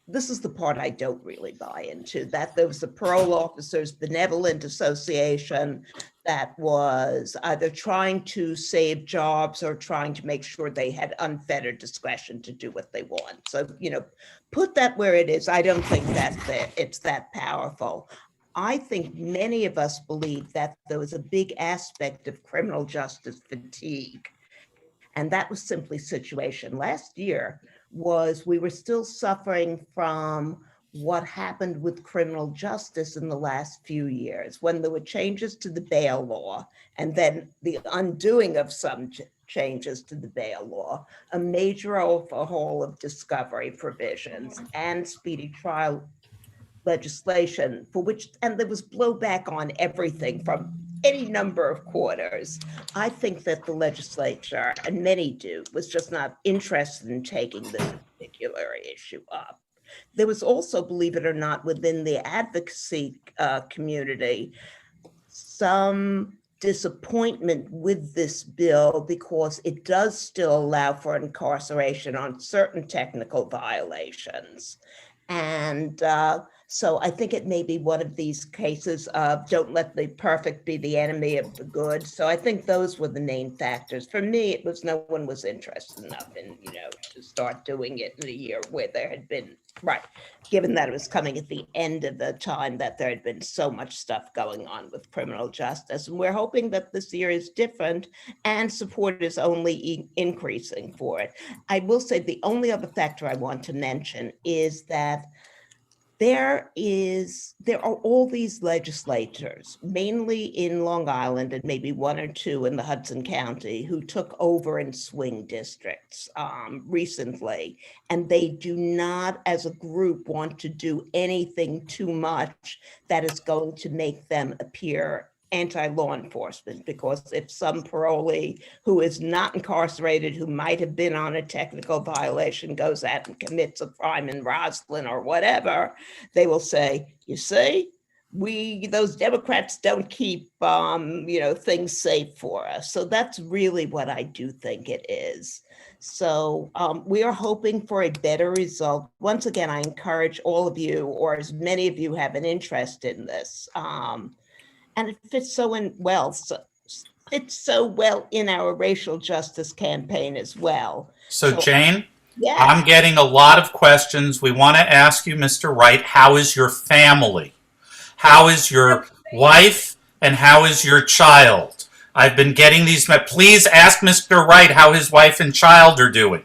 this is the part I don't really buy into, that there was the Parole Officers Benevolent Association that was either trying to save jobs or trying to make sure they had unfettered discretion to do what they want. So, put that where it is. I don't think that it's that powerful. I think many of us believe that there was a big aspect of criminal justice fatigue. And that was simply situation. Last year we were still suffering from what happened with criminal justice in the last few years, when there were changes to the bail law and then the undoing of some changes to the bail law, a major overhaul of discovery provisions and speedy trial legislation and there was blowback on everything from any number of quarters. I think that the legislature, and many do, was just not interested in taking this particular issue up. There was also, believe it or not, within the advocacy community, some disappointment with this bill because it does still allow for incarceration on certain technical violations. And so I think it may be one of these cases of don't let the perfect be the enemy of the good. So I think those were the main factors. For me, it was no one was interested enough in, to start doing it in a year where there had been, given that it was coming at the end of the time that there had been so much stuff going on with criminal justice. And we're hoping that this year is different and support is only increasing for it. I will say the only other factor I want to mention is that there are all these legislators, mainly in Long Island and maybe one or two in the Hudson County, who took over in swing districts recently. And they do not, as a group, want to do anything too much that is going to make them appear anti-law enforcement, because if some parolee who is not incarcerated, who might have been on a technical violation, goes out and commits a crime in Roslyn or whatever, they will say, you see, those Democrats don't keep, things safe for us. So that's really what I do think it is. So we are hoping for a better result. Once again, I encourage all of you, or as many of you have an interest in this, and it fits so well in our racial justice campaign as well. So Jane, yes. I'm getting a lot of questions. We want to ask you, Mr. Wright, how is your family? How is your wife? And how is your child? I've been getting these. Please ask Mr. Wright how his wife and child are doing.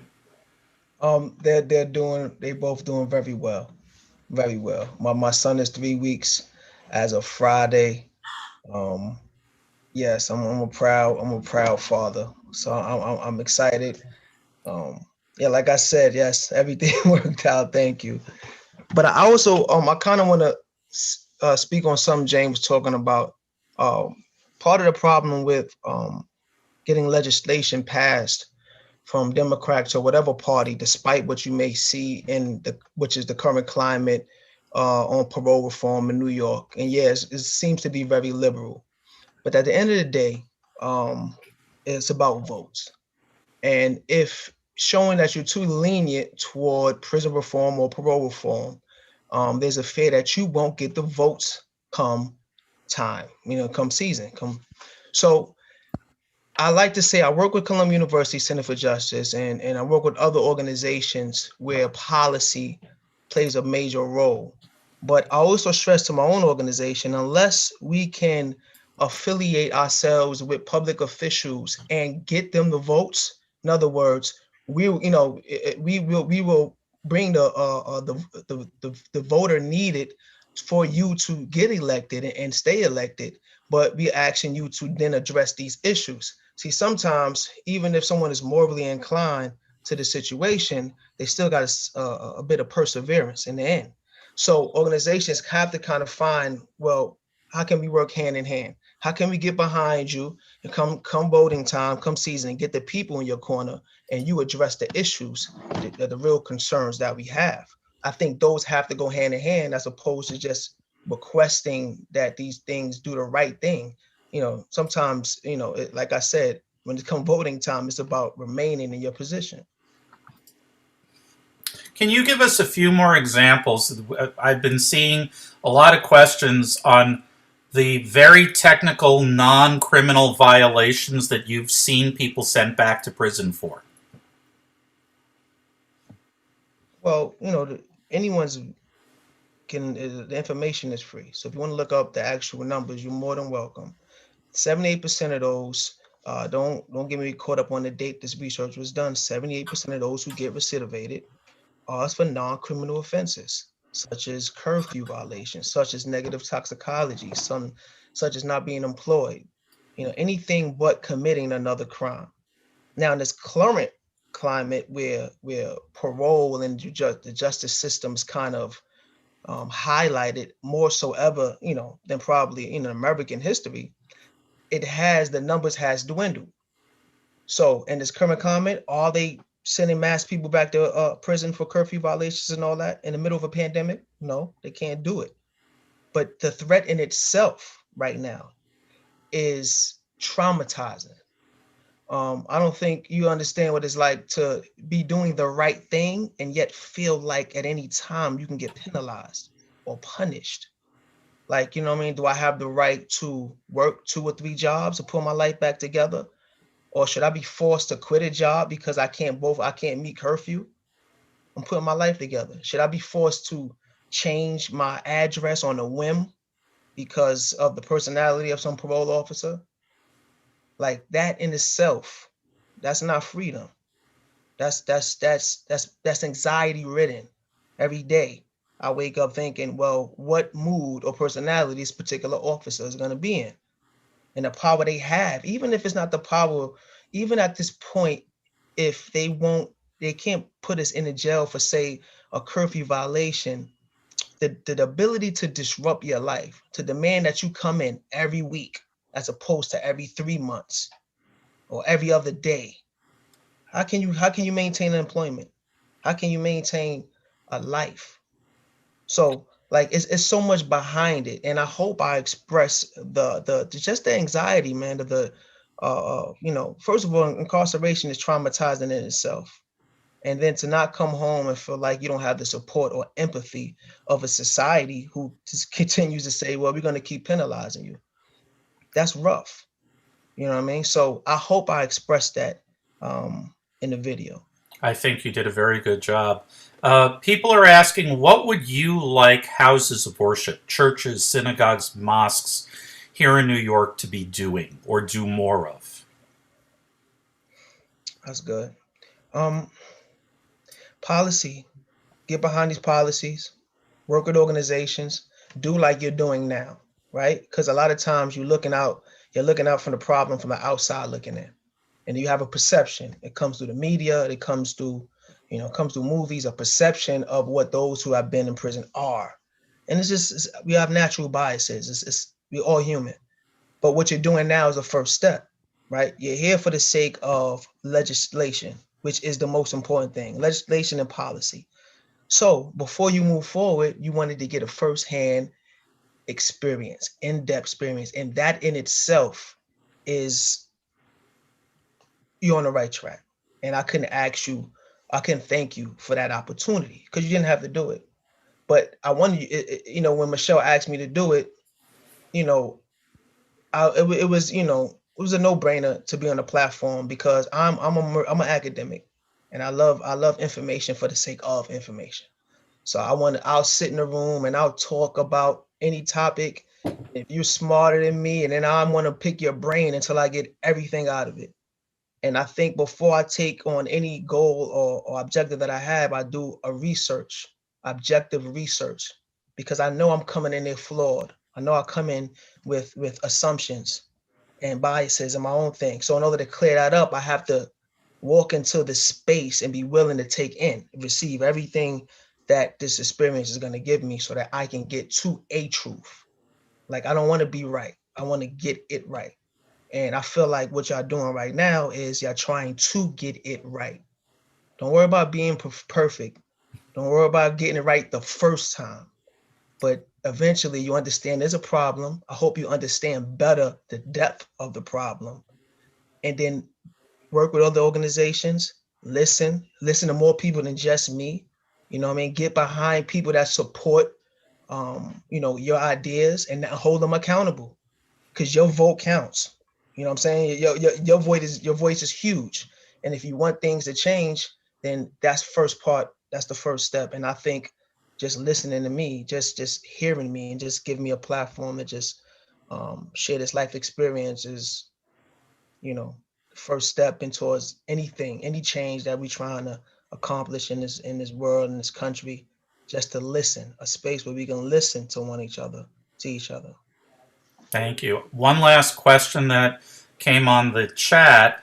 They both doing very well. Very well. My son is 3 weeks as of Friday. Yes, I'm a proud father. So I'm excited. Yeah, like I said, yes, everything worked out. Thank you. But I also I kind of want to speak on something James talking about. Part of the problem with getting legislation passed from Democrats or whatever party, despite what you may see in the which is the current climate on parole reform in New York. And yes, it seems to be very liberal. But at the end of the day, it's about votes. And if showing that you're too lenient toward prison reform or parole reform, there's a fear that you won't get the votes come time, come season, come. So I like to say I work with Columbia University Center for Justice, and I work with other organizations where policy plays a major role. But I also stress to my own organization, unless we can affiliate ourselves with public officials and get them the votes, in other words, we will bring the voter needed for you to get elected and stay elected, but we're asking you to then address these issues. See, sometimes even if someone is morally inclined to the situation, they still got a bit of perseverance in the end. So organizations have to kind of find, well, how can we work hand in hand? How can we get behind you and come voting time, come season, and get the people in your corner, and you address the issues, the real concerns that we have. I think those have to go hand in hand as opposed to just requesting that these things do the right thing. Sometimes, like I said, when it comes voting time, it's about remaining in your position. Can you give us a few more examples? I've been seeing a lot of questions on the very technical, non-criminal violations that you've seen people sent back to prison for. Well, anyone's the information is free. So if you want to look up the actual numbers, you're more than welcome. 78% of those, don't get me caught up on the date this research was done. 78% of those who get recidivated are for non-criminal offenses, such as curfew violations, such as negative toxicology, such as not being employed, anything but committing another crime. Now, in this current climate where parole and the justice system is kind of highlighted more so ever, than probably in American history, the numbers has dwindled. So in this current climate, are they sending mass people back to prison for curfew violations and all that in the middle of a pandemic? No, they can't do it. But the threat in itself right now is traumatizing. I don't think you understand what it's like to be doing the right thing and yet feel like at any time you can get penalized or punished. Like, you know what I mean? Do I have the right to work 2 or 3 jobs to put my life back together? Or should I be forced to quit a job because I can't meet curfew? I'm putting my life together. Should I be forced to change my address on a whim because of the personality of some parole officer? Like that in itself, that's not freedom. That's anxiety ridden. Every day I wake up thinking, well, what mood or personality this particular officer is going to be in, and the power they have, even if it's not the power, even at this point, if they can't put us in a jail for, say, a curfew violation, the ability to disrupt your life, to demand that you come in every week as opposed to every 3 months or every other day. How can you maintain employment? How can you maintain a life? So like it's so much behind it, and I hope I express just the anxiety, man. First of all, incarceration is traumatizing in itself, and then to not come home and feel like you don't have the support or empathy of a society who just continues to say, well, we're going to keep penalizing you. That's rough. You know what I mean? So I hope I expressed that in the video. I think you did a very good job. People are asking, what would you like houses of worship, churches, synagogues, mosques here in New York to be doing or do more of? That's good. Policy. Get behind these policies. Work with organizations. Do like you're doing now, right? Because a lot of times you're looking out You're looking out from the problem from the outside looking in. And you have a perception. It comes through the media, it comes through, it comes through movies, a perception of what those who have been in prison are. And we have natural biases. We're all human. But what you're doing now is a first step, right? You're here for the sake of legislation, which is the most important thing, legislation and policy. So before you move forward, you wanted to get a firsthand experience, in-depth experience. And that in itself is, you're on the right track. And I couldn't thank you for that opportunity because you didn't have to do it. But I wanted you, when Michelle asked me to do it, it was a no-brainer to be on the platform because I'm an academic, and I love information for the sake of information. So I'll sit in the room and I'll talk about any topic. If you're smarter than me, and then I want to pick your brain until I get everything out of it. And I think before I take on any goal or objective that I have, I do objective research, because I know I'm coming in there flawed. I know I come in with assumptions and biases and my own thing. So in order to clear that up, I have to walk into the space and be willing to receive everything that this experience is going to give me so that I can get to a truth. Like, I don't want to be right. I want to get it right. And I feel like what y'all doing right now is y'all trying to get it right. Don't worry about being perfect. Don't worry about getting it right the first time. But eventually you understand there's a problem. I hope you understand better the depth of the problem. And then work with other organizations, listen to more people than just me. Get behind people that support your ideas and hold them accountable, because your vote counts. You know what I'm saying? Your voice is huge. And if you want things to change, then that's the first step. And I think just listening to me, just hearing me and just giving me a platform to just share this life experience is, the first step in towards any change that we're trying to accomplish in this world, in this country, just to listen, a space where we can listen to each other. Thank you. One last question that came on the chat.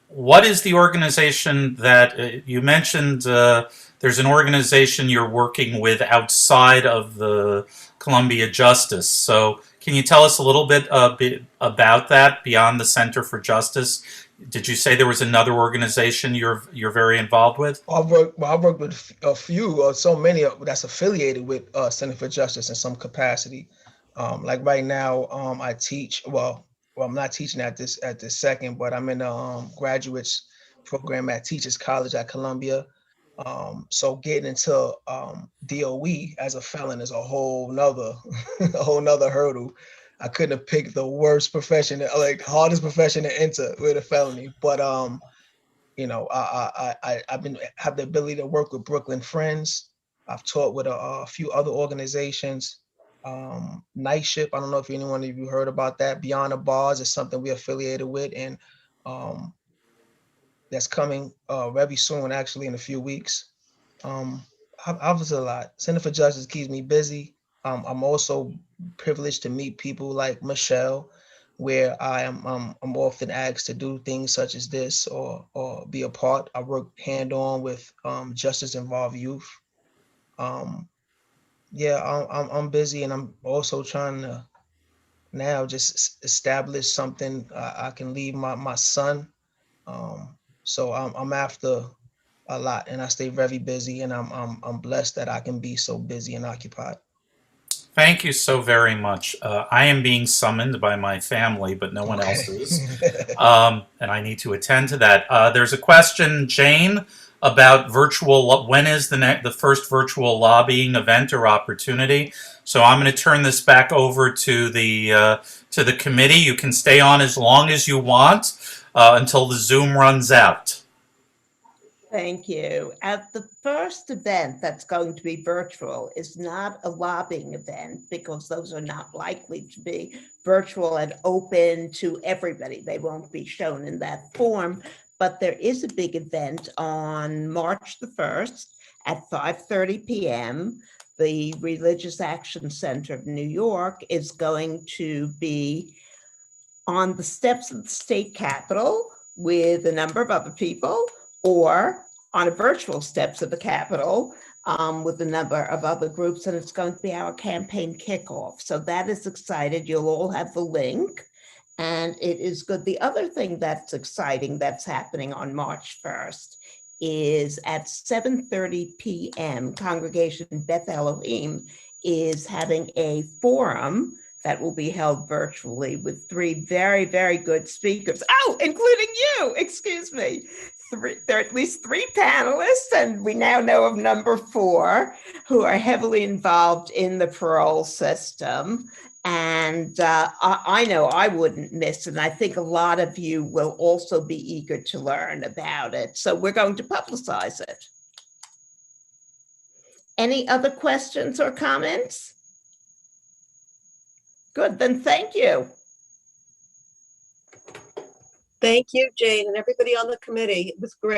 What is the organization that you mentioned? There's an organization you're working with outside of the Columbia Justice. So can you tell us a little bit about that beyond the Center for Justice? Did you say there was another organization you're very involved with? I've worked with a few or so many that's affiliated with Center for Justice in some capacity. Like right now, I teach. Well, I'm not teaching at this second, but I'm in a graduates program at Teachers College at Columbia. So getting into DOE as a felon is a whole nother hurdle. I couldn't have picked the worst profession, like hardest profession to enter with a felony. But I've have the ability to work with Brooklyn Friends. I've taught with a few other organizations. Night Shift, I don't know if anyone of you heard about that. Beyond the Bars is something we're affiliated with, and that's coming very soon, actually in a few weeks. I've a lot. Center for Justice keeps me busy. I'm also privileged to meet people like Michelle, where I'm often asked to do things such as this or be a part. I work hand on with justice involved youth. I'm busy, and I'm also trying to now just establish something I can leave my son. So I'm after a lot, and I stay very busy, and I'm blessed that I can be so busy and occupied. Thank you so very much. I am being summoned by my family, but no one else is. And I need to attend to that. There's a question, Jane, about when is the first virtual lobbying event or opportunity? So I'm going to turn this back over to the committee. You can stay on as long as you want until the Zoom runs out. Thank you. At the first event that's going to be virtual is not a lobbying event, because those are not likely to be virtual and open to everybody. They won't be shown in that form, but there is a big event on March the 1st at 5:30 p.m. The Religious Action Center of New York is going to be on the steps of the state capitol with a number of other people, or on a virtual steps of the Capitol with a number of other groups, and it's going to be our campaign kickoff. So that is excited. You'll all have the link, and it is good. The other thing that's exciting that's happening on March 1st is at 7:30 p.m., Congregation Beth Elohim is having a forum that will be held virtually with 3 very, very good speakers. Oh, including you, excuse me. There are at least 3 panelists, and we now know of number 4, who are heavily involved in the parole system. And I know I wouldn't miss it. And I think a lot of you will also be eager to learn about it. So we're going to publicize it. Any other questions or comments? Good, then thank you. Thank you, Jane, and everybody on the committee. It was great.